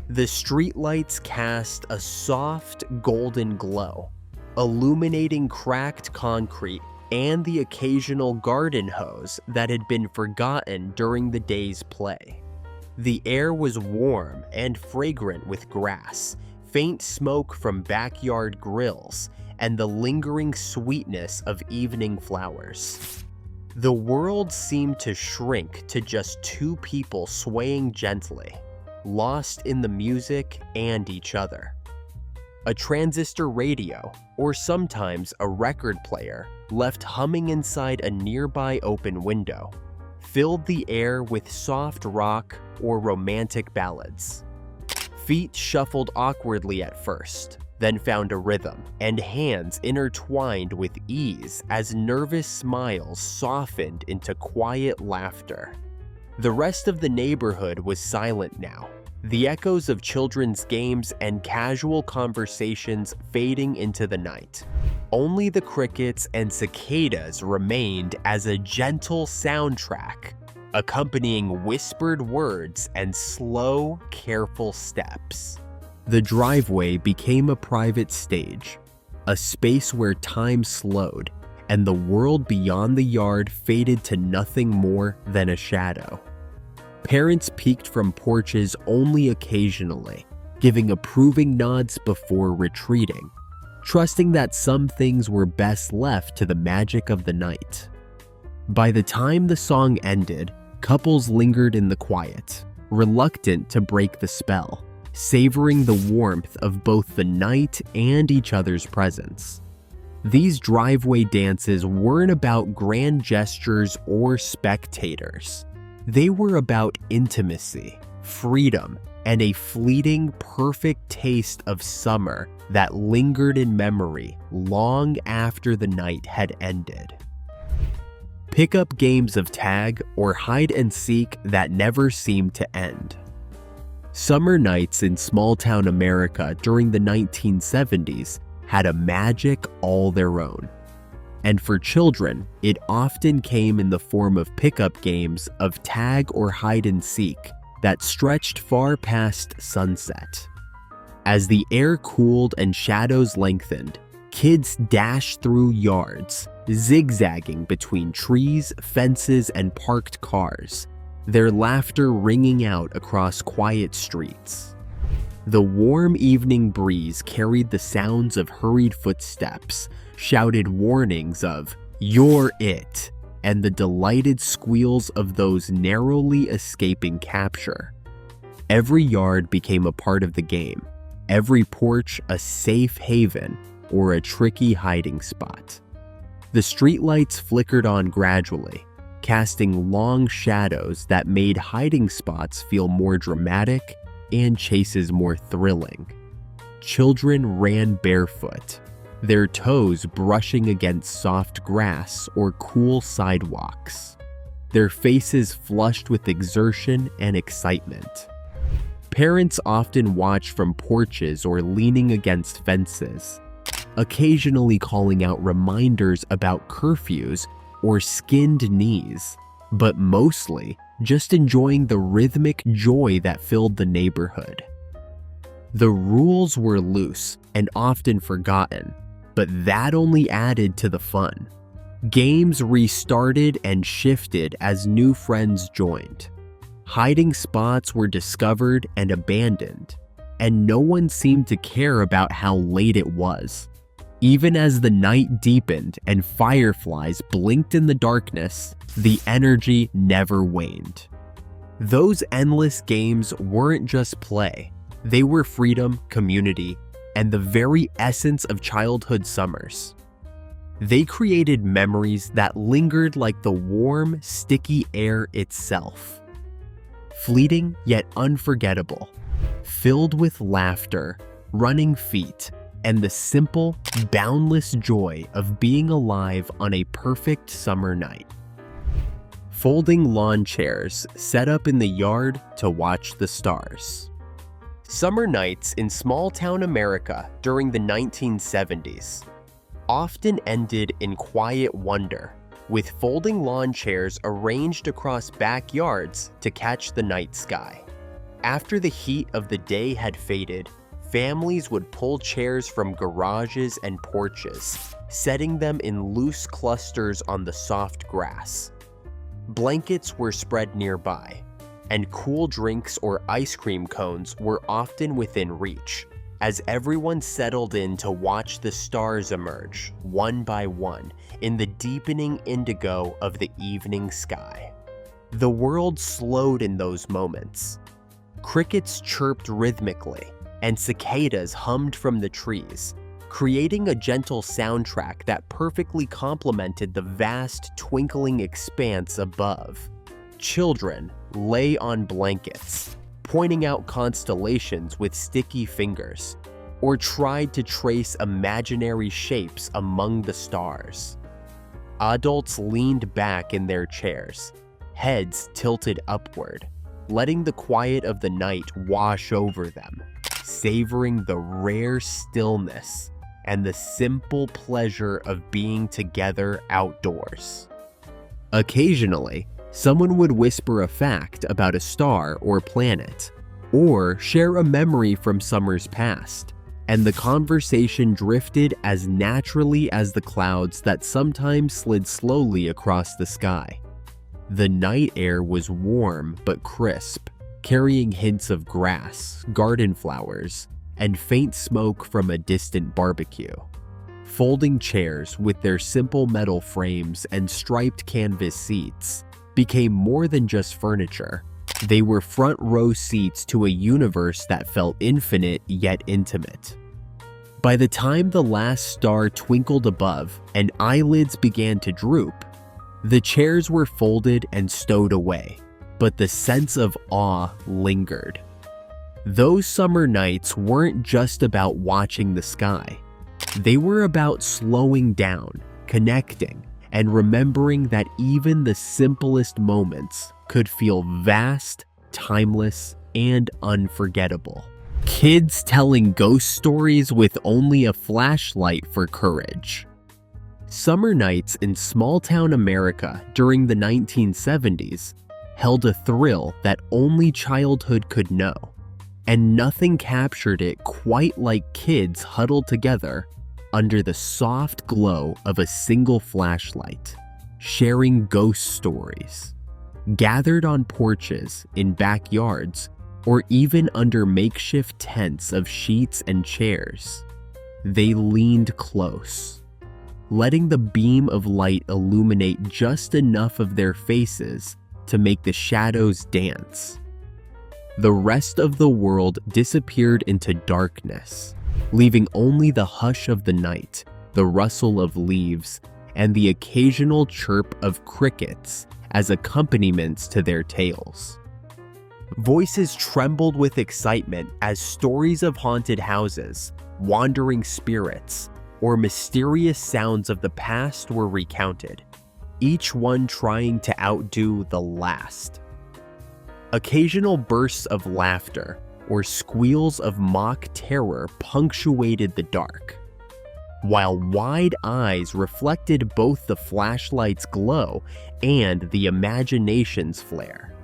The streetlights cast a soft, golden glow, illuminating cracked concrete and the occasional garden hose that had been forgotten during the day's play. The air was warm and fragrant with grass, faint smoke from backyard grills, and the lingering sweetness of evening flowers. The world seemed to shrink to just two people swaying gently, lost in the music and each other. A transistor radio, or sometimes a record player, left humming inside a nearby open window, filled the air with soft rock or romantic ballads. Feet shuffled awkwardly at first, then found a rhythm, and hands intertwined with ease as nervous smiles softened into quiet laughter. The rest of the neighborhood was silent now, the echoes of children's games and casual conversations fading into the night. Only the crickets and cicadas remained as a gentle soundtrack, accompanying whispered words and slow, careful steps. The driveway became a private stage, a space where time slowed and the world beyond the yard faded to nothing more than a shadow. Parents peeked from porches only occasionally, giving approving nods before retreating, trusting that some things were best left to the magic of the night. By the time the song ended, couples lingered in the quiet, reluctant to break the spell, savoring the warmth of both the night and each other's presence. These driveway dances weren't about grand gestures or spectators. They were about intimacy, freedom, and a fleeting, perfect taste of summer that lingered in memory long after the night had ended. Pickup games of tag or hide and seek that never seemed to end. Summer nights in small-town America during the 1970s had a magic all their own. And for children, it often came in the form of pickup games of tag or hide and seek that stretched far past sunset. As the air cooled and shadows lengthened, kids dashed through yards, zigzagging between trees, fences, and parked cars, their laughter ringing out across quiet streets. The warm evening breeze carried the sounds of hurried footsteps, shouted warnings of, "You're it," and the delighted squeals of those narrowly escaping capture. Every yard became a part of the game, every porch a safe haven or a tricky hiding spot. The streetlights flickered on gradually, casting long shadows that made hiding spots feel more dramatic and chases more thrilling. Children ran barefoot, their toes brushing against soft grass or cool sidewalks, their faces flushed with exertion and excitement. Parents often watched from porches or leaning against fences, occasionally calling out reminders about curfews or skinned knees, but mostly just enjoying the rhythmic joy that filled the neighborhood. The rules were loose and often forgotten, but that only added to the fun. Games restarted and shifted as new friends joined. Hiding spots were discovered and abandoned, and no one seemed to care about how late it was. Even as the night deepened and fireflies blinked in the darkness, the energy never waned. Those endless games weren't just play. They were freedom, community, and the very essence of childhood summers. They created memories that lingered like the warm, sticky air itself. Fleeting yet unforgettable, filled with laughter, running feet, and the simple, boundless joy of being alive on a perfect summer night. Folding lawn chairs set up in the yard to watch the stars. Summer nights in small-town America during the 1970s often ended in quiet wonder, with folding lawn chairs arranged across backyards to catch the night sky. After the heat of the day had faded, families would pull chairs from garages and porches, setting them in loose clusters on the soft grass. Blankets were spread nearby, and cool drinks or ice cream cones were often within reach, as everyone settled in to watch the stars emerge, one by one, in the deepening indigo of the evening sky. The world slowed in those moments. Crickets chirped rhythmically, and cicadas hummed from the trees, creating a gentle soundtrack that perfectly complemented the vast, twinkling expanse above. Children lay on blankets, pointing out constellations with sticky fingers, or tried to trace imaginary shapes among the stars. Adults leaned back in their chairs, heads tilted upward, letting the quiet of the night wash over them, savoring the rare stillness and the simple pleasure of being together outdoors. Occasionally, someone would whisper a fact about a star or planet, or share a memory from summers past, and the conversation drifted as naturally as the clouds that sometimes slid slowly across the sky. The night air was warm but crisp, carrying hints of grass, garden flowers, and faint smoke from a distant barbecue. Folding chairs with their simple metal frames and striped canvas seats became more than just furniture. They were front row seats to a universe that felt infinite yet intimate. By the time the last star twinkled above and eyelids began to droop, the chairs were folded and stowed away, but the sense of awe lingered. Those summer nights weren't just about watching the sky. They were about slowing down, connecting, and remembering that even the simplest moments could feel vast, timeless, and unforgettable. Kids telling ghost stories with only a flashlight for courage. Summer nights in small-town America during the 1970s held a thrill that only childhood could know, and nothing captured it quite like kids huddled together under the soft glow of a single flashlight, sharing ghost stories. Gathered on porches, in backyards, or even under makeshift tents of sheets and chairs, they leaned close, letting the beam of light illuminate just enough of their faces to make the shadows dance. The rest of the world disappeared into darkness, leaving only the hush of the night, the rustle of leaves, and the occasional chirp of crickets as accompaniments to their tales. Voices trembled with excitement as stories of haunted houses, wandering spirits, or mysterious sounds of the past were recounted, each one trying to outdo the last. Occasional bursts of laughter or squeals of mock terror punctuated the dark, while wide eyes reflected both the flashlight's glow and the imagination's flare.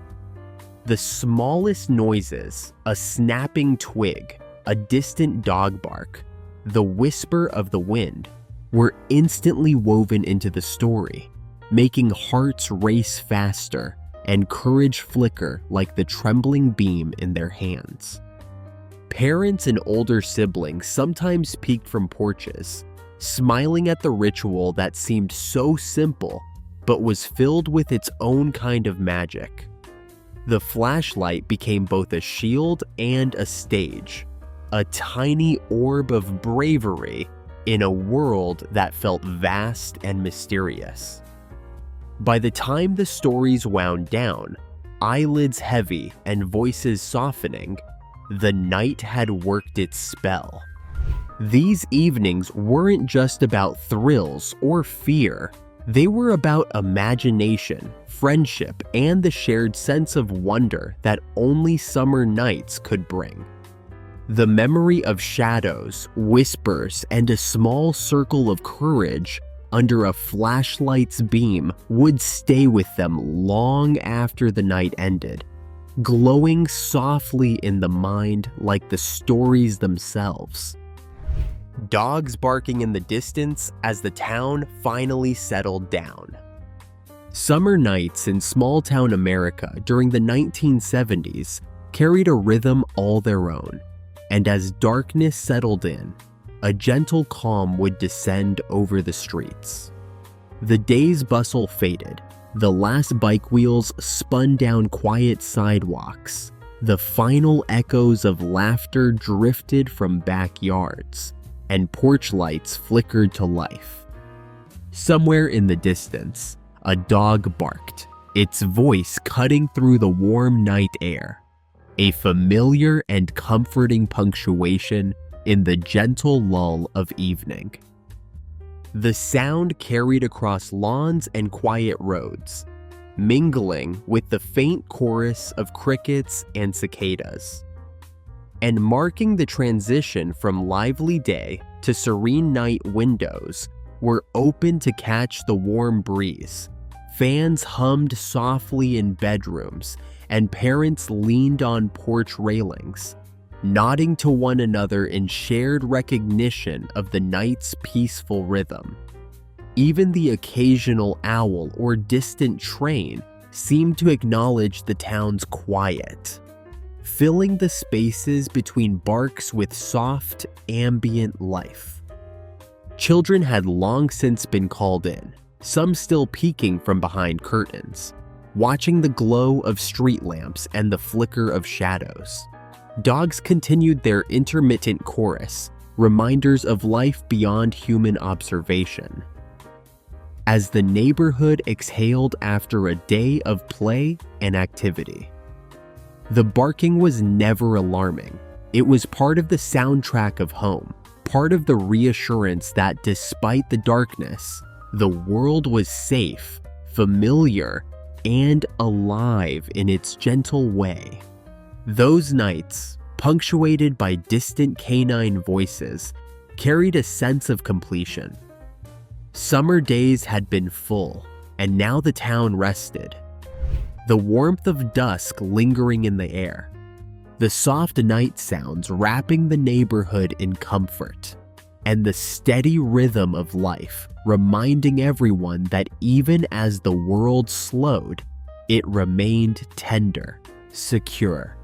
The smallest noises, a snapping twig, a distant dog bark, the whisper of the wind, were instantly woven into the story, making hearts race faster and courage flicker like the trembling beam in their hands. Parents and older siblings sometimes peeked from porches, smiling at the ritual that seemed so simple but was filled with its own kind of magic. The flashlight became both a shield and a stage, a tiny orb of bravery in a world that felt vast and mysterious. By the time the stories wound down, eyelids heavy and voices softening, the night had worked its spell. These evenings weren't just about thrills or fear. They were about imagination, friendship, and the shared sense of wonder that only summer nights could bring. The memory of shadows, whispers, and a small circle of courage under a flashlight's beam would stay with them long after the night ended, glowing softly in the mind like the stories themselves. Dogs barking in the distance as the town finally settled down. Summer nights in small-town America during the 1970s carried a rhythm all their own, and as darkness settled in, a gentle calm would descend over the streets. The day's bustle faded, the last bike wheels spun down quiet sidewalks, the final echoes of laughter drifted from backyards, and porch lights flickered to life. Somewhere in the distance, a dog barked, its voice cutting through the warm night air, a familiar and comforting punctuation in the gentle lull of evening. The sound carried across lawns and quiet roads, mingling with the faint chorus of crickets and cicadas, and marking the transition from lively day to serene night. Windows were open to catch the warm breeze. Fans hummed softly in bedrooms, and parents leaned on porch railings, nodding to one another in shared recognition of the night's peaceful rhythm. Even the occasional owl or distant train seemed to acknowledge the town's quiet, filling the spaces between barks with soft, ambient life. Children had long since been called in, some still peeking from behind curtains, watching the glow of street lamps and the flicker of shadows. Dogs continued their intermittent chorus, reminders of life beyond human observation. As the neighborhood exhaled after a day of play and activity. The barking was never alarming. It was part of the soundtrack of home, part of the reassurance that despite the darkness, the world was safe, familiar, and alive in its gentle way. Those nights, punctuated by distant canine voices, carried a sense of completion. Summer days had been full, and now the town rested. The warmth of dusk lingering in the air, the soft night sounds wrapping the neighborhood in comfort, and the steady rhythm of life reminding everyone that even as the world slowed, it remained tender, secure,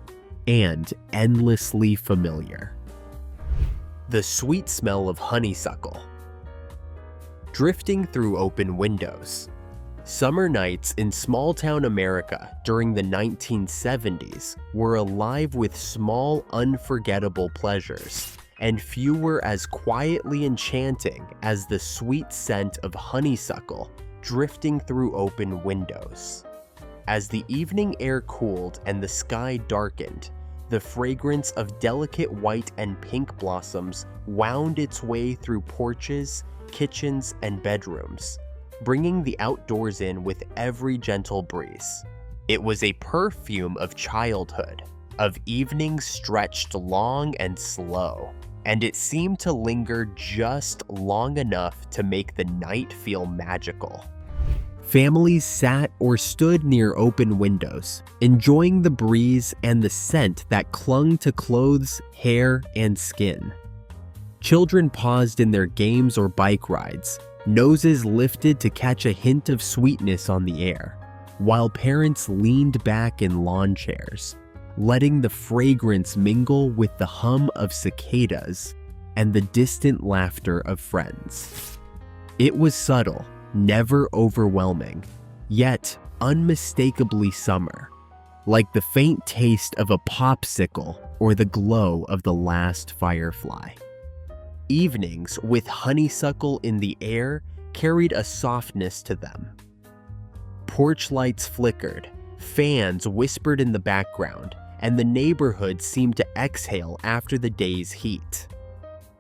and endlessly familiar. The sweet smell of honeysuckle. Drifting through open windows. Summer nights in small-town America during the 1970s were alive with small, unforgettable pleasures, and few were as quietly enchanting as the sweet scent of honeysuckle drifting through open windows. As the evening air cooled and the sky darkened, the fragrance of delicate white and pink blossoms wound its way through porches, kitchens, and bedrooms, bringing the outdoors in with every gentle breeze. It was a perfume of childhood, of evenings stretched long and slow, and it seemed to linger just long enough to make the night feel magical. Families sat or stood near open windows, enjoying the breeze and the scent that clung to clothes, hair, and skin. Children paused in their games or bike rides, noses lifted to catch a hint of sweetness on the air, while parents leaned back in lawn chairs, letting the fragrance mingle with the hum of cicadas and the distant laughter of friends. It was subtle, never overwhelming, yet unmistakably summer, like the faint taste of a popsicle or the glow of the last firefly. Evenings with honeysuckle in the air carried a softness to them. Porch lights flickered, fans whispered in the background, and the neighborhood seemed to exhale after the day's heat.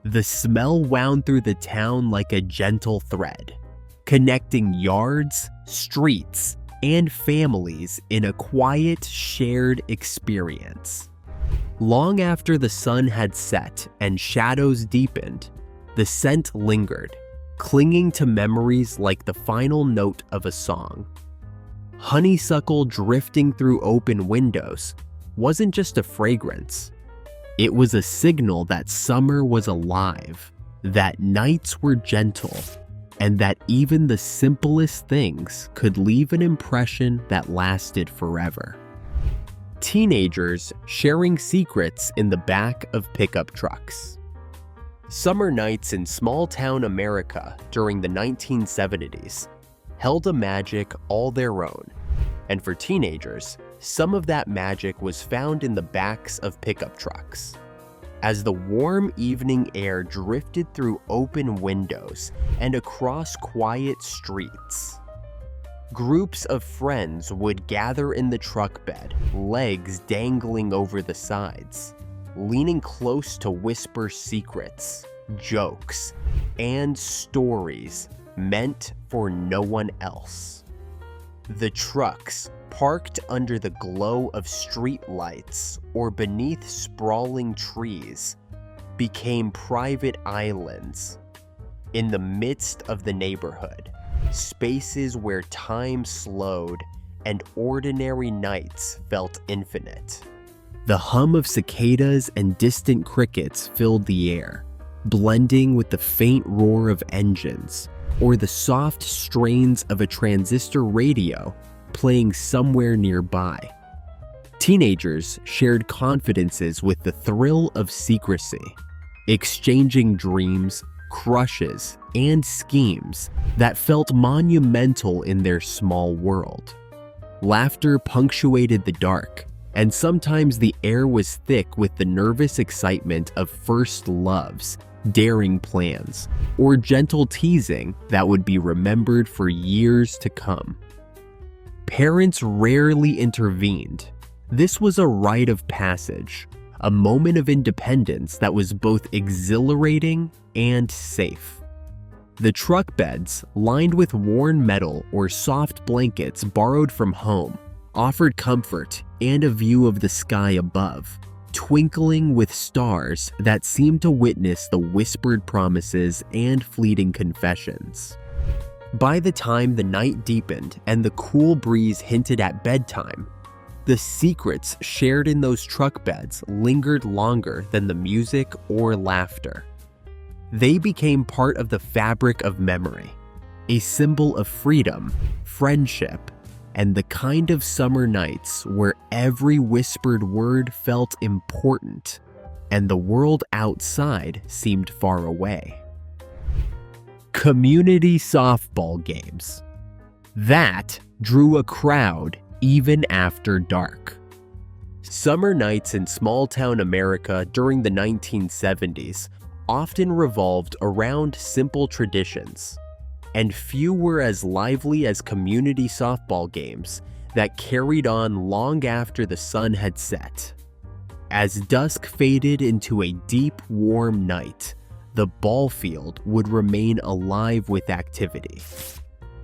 The smell wound through the town like a gentle thread, connecting yards, streets, and families in a quiet, shared experience. Long after the sun had set and shadows deepened, the scent lingered, clinging to memories like the final note of a song. Honeysuckle drifting through open windows wasn't just a fragrance. It was a signal that summer was alive, that nights were gentle, and that even the simplest things could leave an impression that lasted forever. Teenagers sharing secrets in the back of pickup trucks. Summer nights in small-town America during the 1970s held a magic all their own, and for teenagers, some of that magic was found in the backs of pickup trucks. As the warm evening air drifted through open windows and across quiet streets, Groups of friends would gather in the truck bed, legs dangling over the sides, leaning close to whisper secrets, jokes, and stories meant for no one else. The trucks, parked under the glow of street lights or beneath sprawling trees, became private islands in the midst of the neighborhood, spaces where time slowed and ordinary nights felt infinite. The hum of cicadas and distant crickets filled the air, blending with the faint roar of engines or the soft strains of a transistor radio playing somewhere nearby. Teenagers shared confidences with the thrill of secrecy, exchanging dreams, crushes, and schemes that felt monumental in their small world. Laughter punctuated the dark, and sometimes the air was thick with the nervous excitement of first loves, daring plans, or gentle teasing that would be remembered for years to come. Parents rarely intervened. This was a rite of passage, a moment of independence that was both exhilarating and safe. The truck beds, lined with worn metal or soft blankets borrowed from home, offered comfort and a view of the sky above, twinkling with stars that seemed to witness the whispered promises and fleeting confessions. By the time the night deepened and the cool breeze hinted at bedtime, the secrets shared in those truck beds lingered longer than the music or laughter. They became part of the fabric of memory, a symbol of freedom, friendship, and the kind of summer nights where every whispered word felt important and the world outside seemed far away. Community softball games. That drew a crowd even after dark. Summer nights in small-town America during the 1970s often revolved around simple traditions, and few were as lively as community softball games that carried on long after the sun had set. As dusk faded into a deep, warm night, the ball field would remain alive with activity.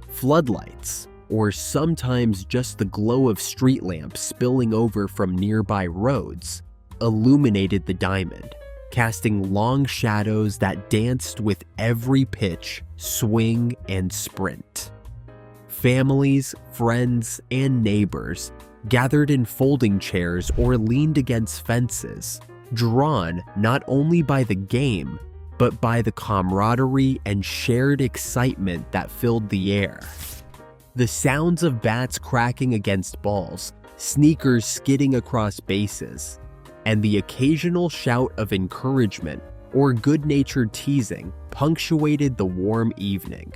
Floodlights, or sometimes just the glow of street lamps spilling over from nearby roads, illuminated the diamond, casting long shadows that danced with every pitch, swing, and sprint. Families, friends, and neighbors gathered in folding chairs or leaned against fences, drawn not only by the game, but by the camaraderie and shared excitement that filled the air. The sounds of bats cracking against balls, sneakers skidding across bases, and the occasional shout of encouragement or good-natured teasing punctuated the warm evening.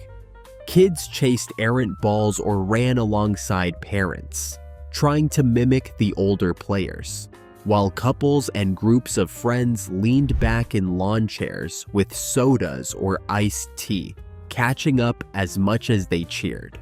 Kids chased errant balls or ran alongside parents, trying to mimic the older players, while couples and groups of friends leaned back in lawn chairs with sodas or iced tea, catching up as much as they cheered.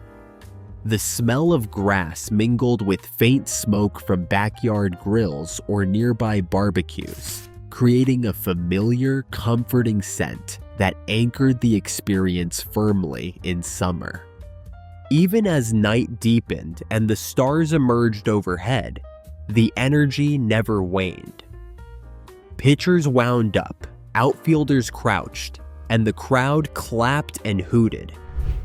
The smell of grass mingled with faint smoke from backyard grills or nearby barbecues, creating a familiar, comforting scent that anchored the experience firmly in summer. Even as night deepened and the stars emerged overhead, the energy never waned. Pitchers wound up, outfielders crouched, and the crowd clapped and hooted,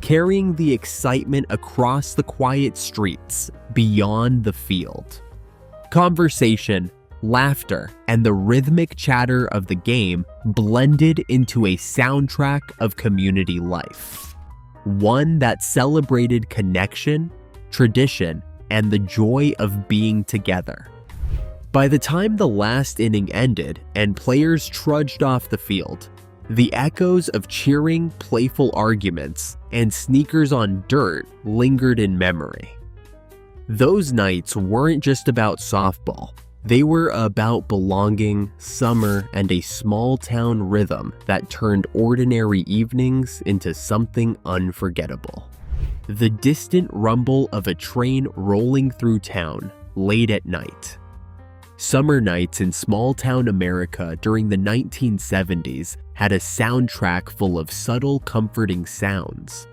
carrying the excitement across the quiet streets beyond the field. Conversation, laughter, and the rhythmic chatter of the game blended into a soundtrack of community life, one that celebrated connection, tradition, and the joy of being together. By the time the last inning ended and players trudged off the field, the echoes of cheering, playful arguments, and sneakers on dirt lingered in memory. Those nights weren't just about softball. They were about belonging, summer, and a small-town rhythm that turned ordinary evenings into something unforgettable. The distant rumble of a train rolling through town late at night. Summer nights in small-town America during the 1970s had a soundtrack full of subtle, comforting sounds,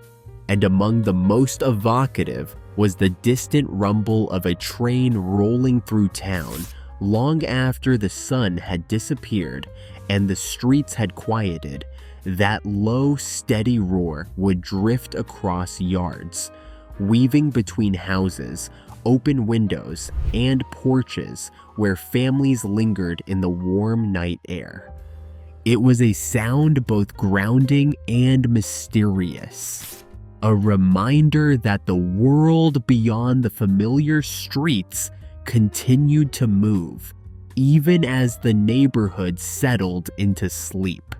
and among the most evocative was the distant rumble of a train rolling through town long after the sun had disappeared and the streets had quieted. That low, steady roar would drift across yards, weaving between houses, open windows, and porches where families lingered in the warm night air. It was a sound both grounding and mysterious, a reminder that the world beyond the familiar streets continued to move, even as the neighborhood settled into sleep.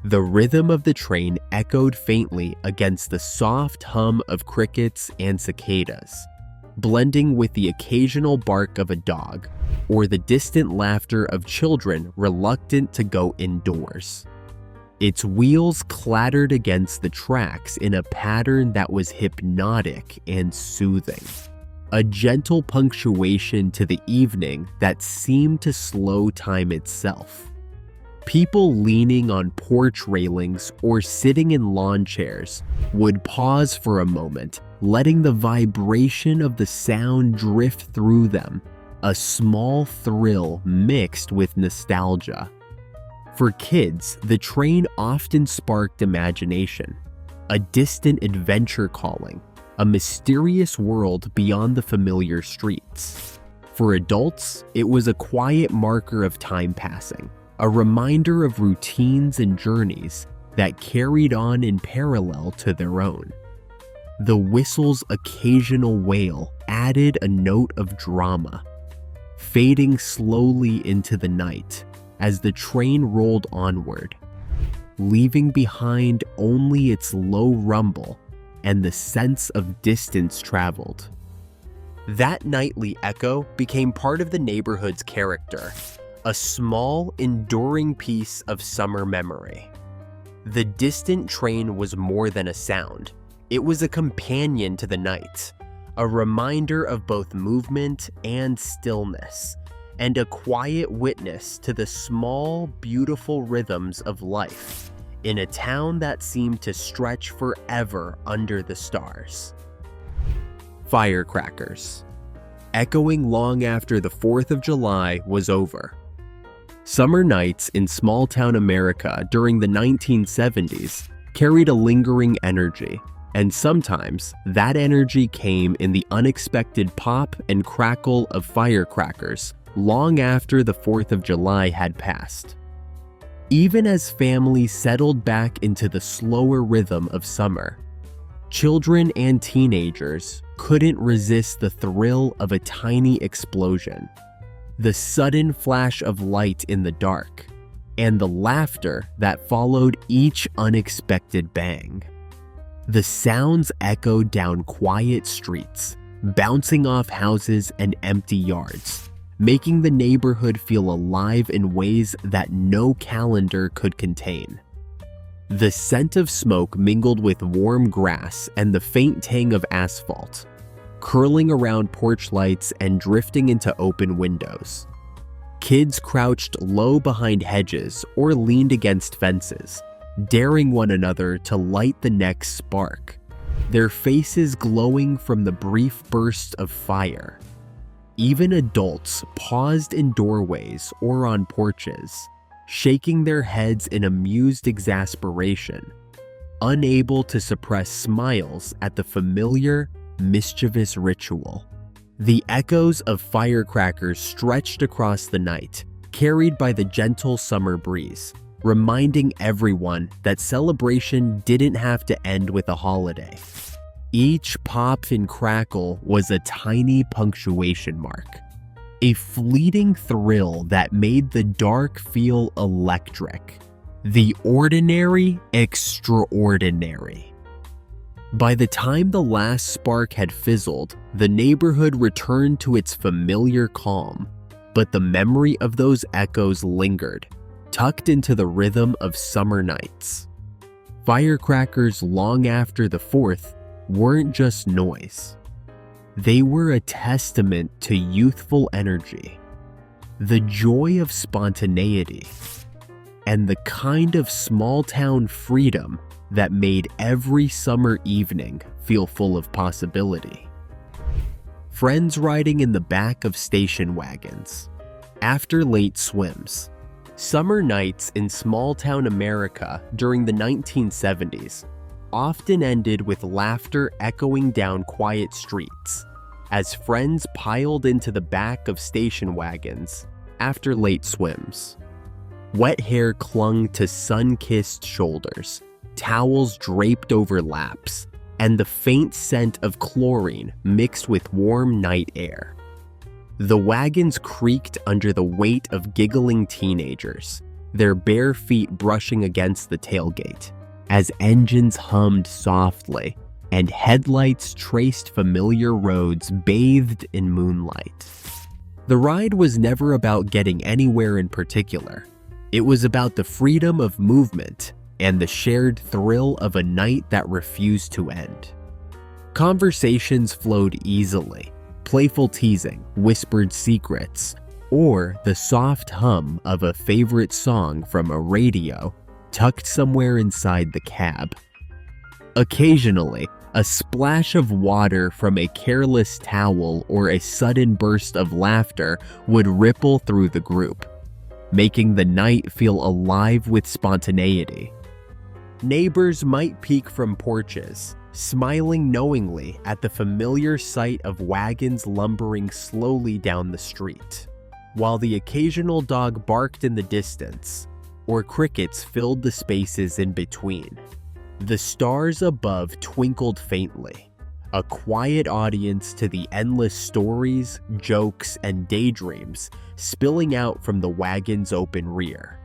The rhythm of the train echoed faintly against the soft hum of crickets and cicadas, blending with the occasional bark of a dog or the distant laughter of children reluctant to go indoors. Its wheels clattered against the tracks in a pattern that was hypnotic and soothing, a gentle punctuation to the evening that seemed to slow time itself. People leaning on porch railings or sitting in lawn chairs would pause for a moment, letting the vibration of the sound drift through them, a small thrill mixed with nostalgia. For kids, the train often sparked imagination, a distant adventure calling, a mysterious world beyond the familiar streets. For adults, it was a quiet marker of time passing, a reminder of routines and journeys that carried on in parallel to their own. The whistle's occasional wail added a note of drama, fading slowly into the night as the train rolled onward, leaving behind only its low rumble and the sense of distance traveled. That nightly echo became part of the neighborhood's character, a small, enduring piece of summer memory. The distant train was more than a sound. It was a companion to the night, a reminder of both movement and stillness, and a quiet witness to the small, beautiful rhythms of life in a town that seemed to stretch forever under the stars. Firecrackers, echoing long after the 4th of July was over. Summer nights in small-town America during the 1970s carried a lingering energy, and sometimes that energy came in the unexpected pop and crackle of firecrackers long after the 4th of July had passed. Even as families settled back into the slower rhythm of summer, children and teenagers couldn't resist the thrill of a tiny explosion, the sudden flash of light in the dark, and the laughter that followed each unexpected bang. The sounds echoed down quiet streets, bouncing off houses and empty yards, making the neighborhood feel alive in ways that no calendar could contain. The scent of smoke mingled with warm grass and the faint tang of asphalt, curling around porch lights and drifting into open windows. Kids crouched low behind hedges or leaned against fences, daring one another to light the next spark, their faces glowing from the brief burst of fire. Even adults paused in doorways or on porches, shaking their heads in amused exasperation, unable to suppress smiles at the familiar, mischievous ritual. The echoes of firecrackers stretched across the night, carried by the gentle summer breeze, reminding everyone that celebration didn't have to end with a holiday. Each pop and crackle was a tiny punctuation mark, a fleeting thrill that made the dark feel electric, the ordinary extraordinary. By the time the last spark had fizzled, the neighborhood returned to its familiar calm, but the memory of those echoes lingered, tucked into the rhythm of summer nights. Firecrackers long after the 4th weren't just noise. They were a testament to youthful energy, the joy of spontaneity, and the kind of small-town freedom that made every summer evening feel full of possibility. Friends riding in the back of station wagons. After late swims. Summer nights in small-town America during the 1970s often ended with laughter echoing down quiet streets as friends piled into the back of station wagons after late swims. Wet hair clung to sun-kissed shoulders, towels draped over laps, and the faint scent of chlorine mixed with warm night air. The wagons creaked under the weight of giggling teenagers, their bare feet brushing against the tailgate, as engines hummed softly and headlights traced familiar roads bathed in moonlight. The ride was never about getting anywhere in particular. It was about the freedom of movement and the shared thrill of a night that refused to end. Conversations flowed easily, playful teasing, whispered secrets, or the soft hum of a favorite song from a radio tucked somewhere inside the cab. Occasionally, a splash of water from a careless towel or a sudden burst of laughter would ripple through the group, making the night feel alive with spontaneity. Neighbors might peek from porches, smiling knowingly at the familiar sight of wagons lumbering slowly down the street, while the occasional dog barked in the distance, or crickets filled the spaces in between. The stars above twinkled faintly, a quiet audience to the endless stories, jokes, and daydreams spilling out from the wagon's open rear.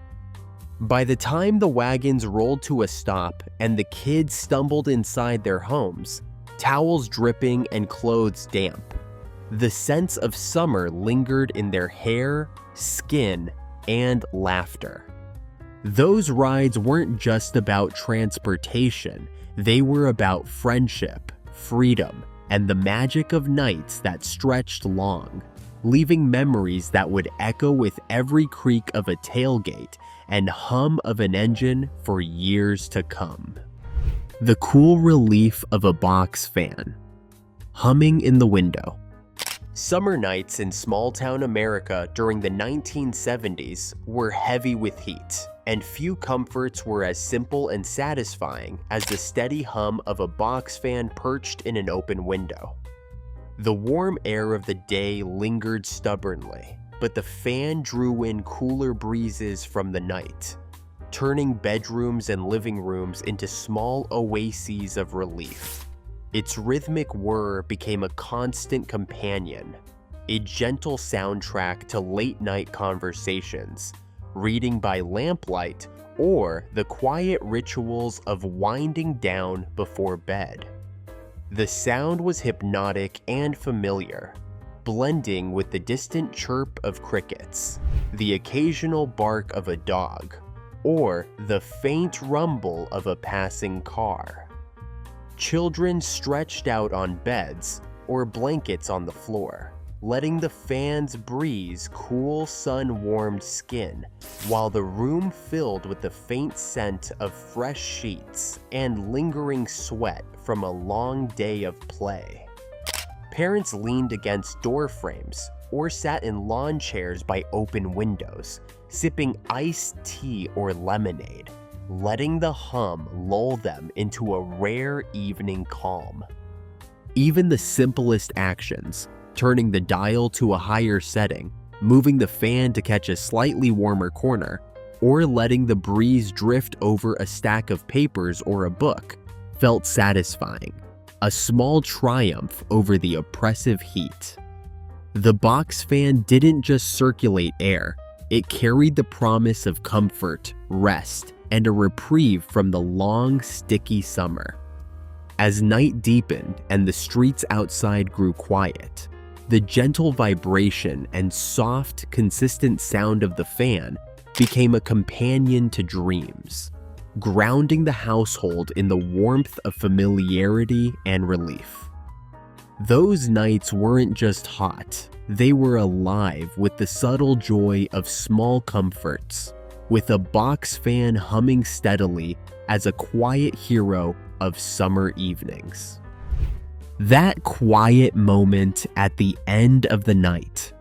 By the time the wagons rolled to a stop and the kids stumbled inside their homes, towels dripping and clothes damp, the sense of summer lingered in their hair, skin, and laughter. Those rides weren't just about transportation, they were about friendship, freedom, and the magic of nights that stretched long, leaving memories that would echo with every creak of a tailgate and hum of an engine for years to come. The cool relief of a box fan, humming in the window. Summer nights in small-town America during the 1970s were heavy with heat, and few comforts were as simple and satisfying as the steady hum of a box fan perched in an open window. The warm air of the day lingered stubbornly, but the fan drew in cooler breezes from the night, turning bedrooms and living rooms into small oases of relief. Its rhythmic whir became a constant companion, a gentle soundtrack to late-night conversations, reading by lamplight, or the quiet rituals of winding down before bed. The sound was hypnotic and familiar, blending with the distant chirp of crickets, the occasional bark of a dog, or the faint rumble of a passing car. Children stretched out on beds or blankets on the floor, letting the fan's breeze cool sun-warmed skin, while the room filled with the faint scent of fresh sheets and lingering sweat from a long day of play. Parents leaned against door frames or sat in lawn chairs by open windows, sipping iced tea or lemonade, letting the hum lull them into a rare evening calm. Even the simplest actions, turning the dial to a higher setting, moving the fan to catch a slightly warmer corner, or letting the breeze drift over a stack of papers or a book, felt satisfying, a small triumph over the oppressive heat. The box fan didn't just circulate air, it carried the promise of comfort, rest, and a reprieve from the long, sticky summer. As night deepened and the streets outside grew quiet, the gentle vibration and soft, consistent sound of the fan became a companion to dreams, grounding the household in the warmth of familiarity and relief. Those nights weren't just hot, they were alive with the subtle joy of small comforts, with a box fan humming steadily as a quiet hero of summer evenings. That quiet moment at the end of the night,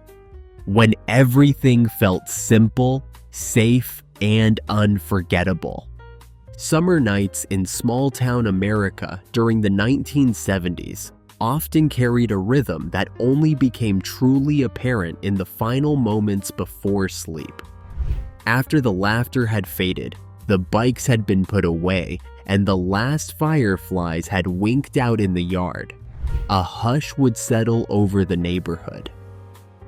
when everything felt simple, safe, and unforgettable. Summer nights in small-town America during the 1970s often carried a rhythm that only became truly apparent in the final moments before sleep. After the laughter had faded, the bikes had been put away, and the last fireflies had winked out in the yard, a hush would settle over the neighborhood.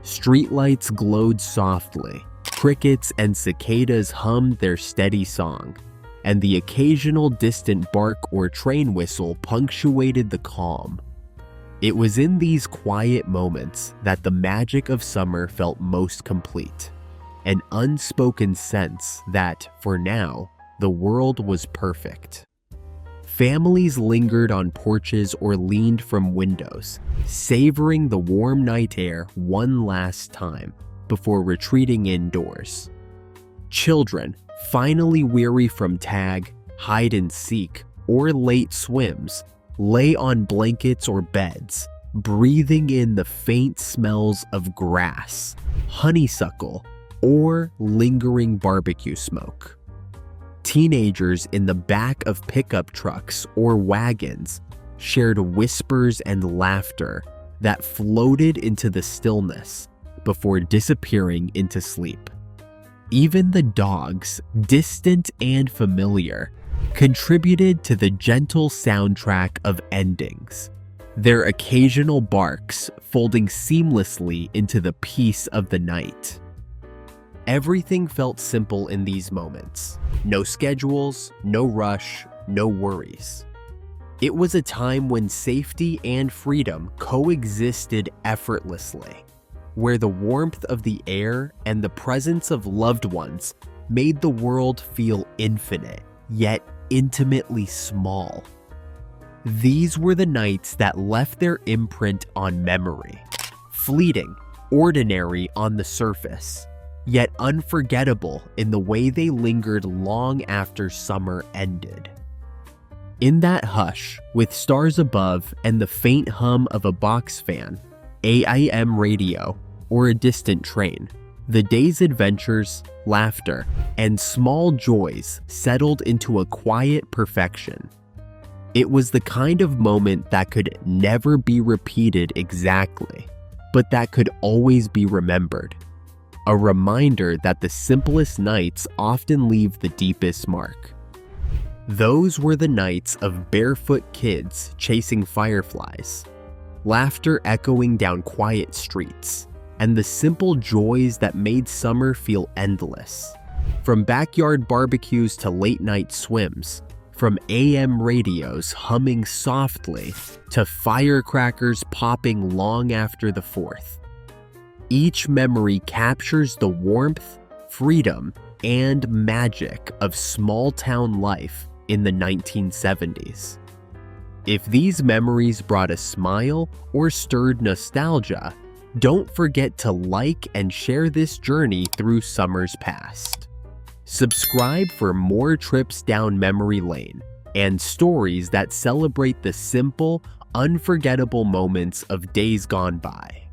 Streetlights glowed softly, crickets and cicadas hummed their steady song, and the occasional distant bark or train whistle punctuated the calm. It was in these quiet moments that the magic of summer felt most complete, an unspoken sense that, for now, the world was perfect. Families lingered on porches or leaned from windows, savoring the warm night air one last time before retreating indoors. Children, finally weary from tag, hide and seek, or late swims, lay on blankets or beds, breathing in the faint smells of grass, honeysuckle, or lingering barbecue smoke. Teenagers in the back of pickup trucks or wagons shared whispers and laughter that floated into the stillness before disappearing into sleep. Even the dogs, distant and familiar, contributed to the gentle soundtrack of endings, their occasional barks folding seamlessly into the peace of the night. Everything felt simple in these moments. No schedules, no rush, no worries. It was a time when safety and freedom coexisted effortlessly, where the warmth of the air and the presence of loved ones made the world feel infinite, yet intimately small. These were the nights that left their imprint on memory, fleeting, ordinary on the surface, yet unforgettable in the way they lingered long after summer ended. In that hush, with stars above and the faint hum of a box fan, AM radio, or a distant train, the day's adventures, laughter, and small joys settled into a quiet perfection. It was the kind of moment that could never be repeated exactly, but that could always be remembered. A reminder that the simplest nights often leave the deepest mark. Those were the nights of barefoot kids chasing fireflies, laughter echoing down quiet streets, and the simple joys that made summer feel endless. From backyard barbecues to late-night swims, from AM radios humming softly to firecrackers popping long after the 4th. Each memory captures the warmth, freedom, and magic of small-town life in the 1970s. If these memories brought a smile or stirred nostalgia, don't forget to like and share this journey through summers past. Subscribe for more trips down memory lane and stories that celebrate the simple, unforgettable moments of days gone by.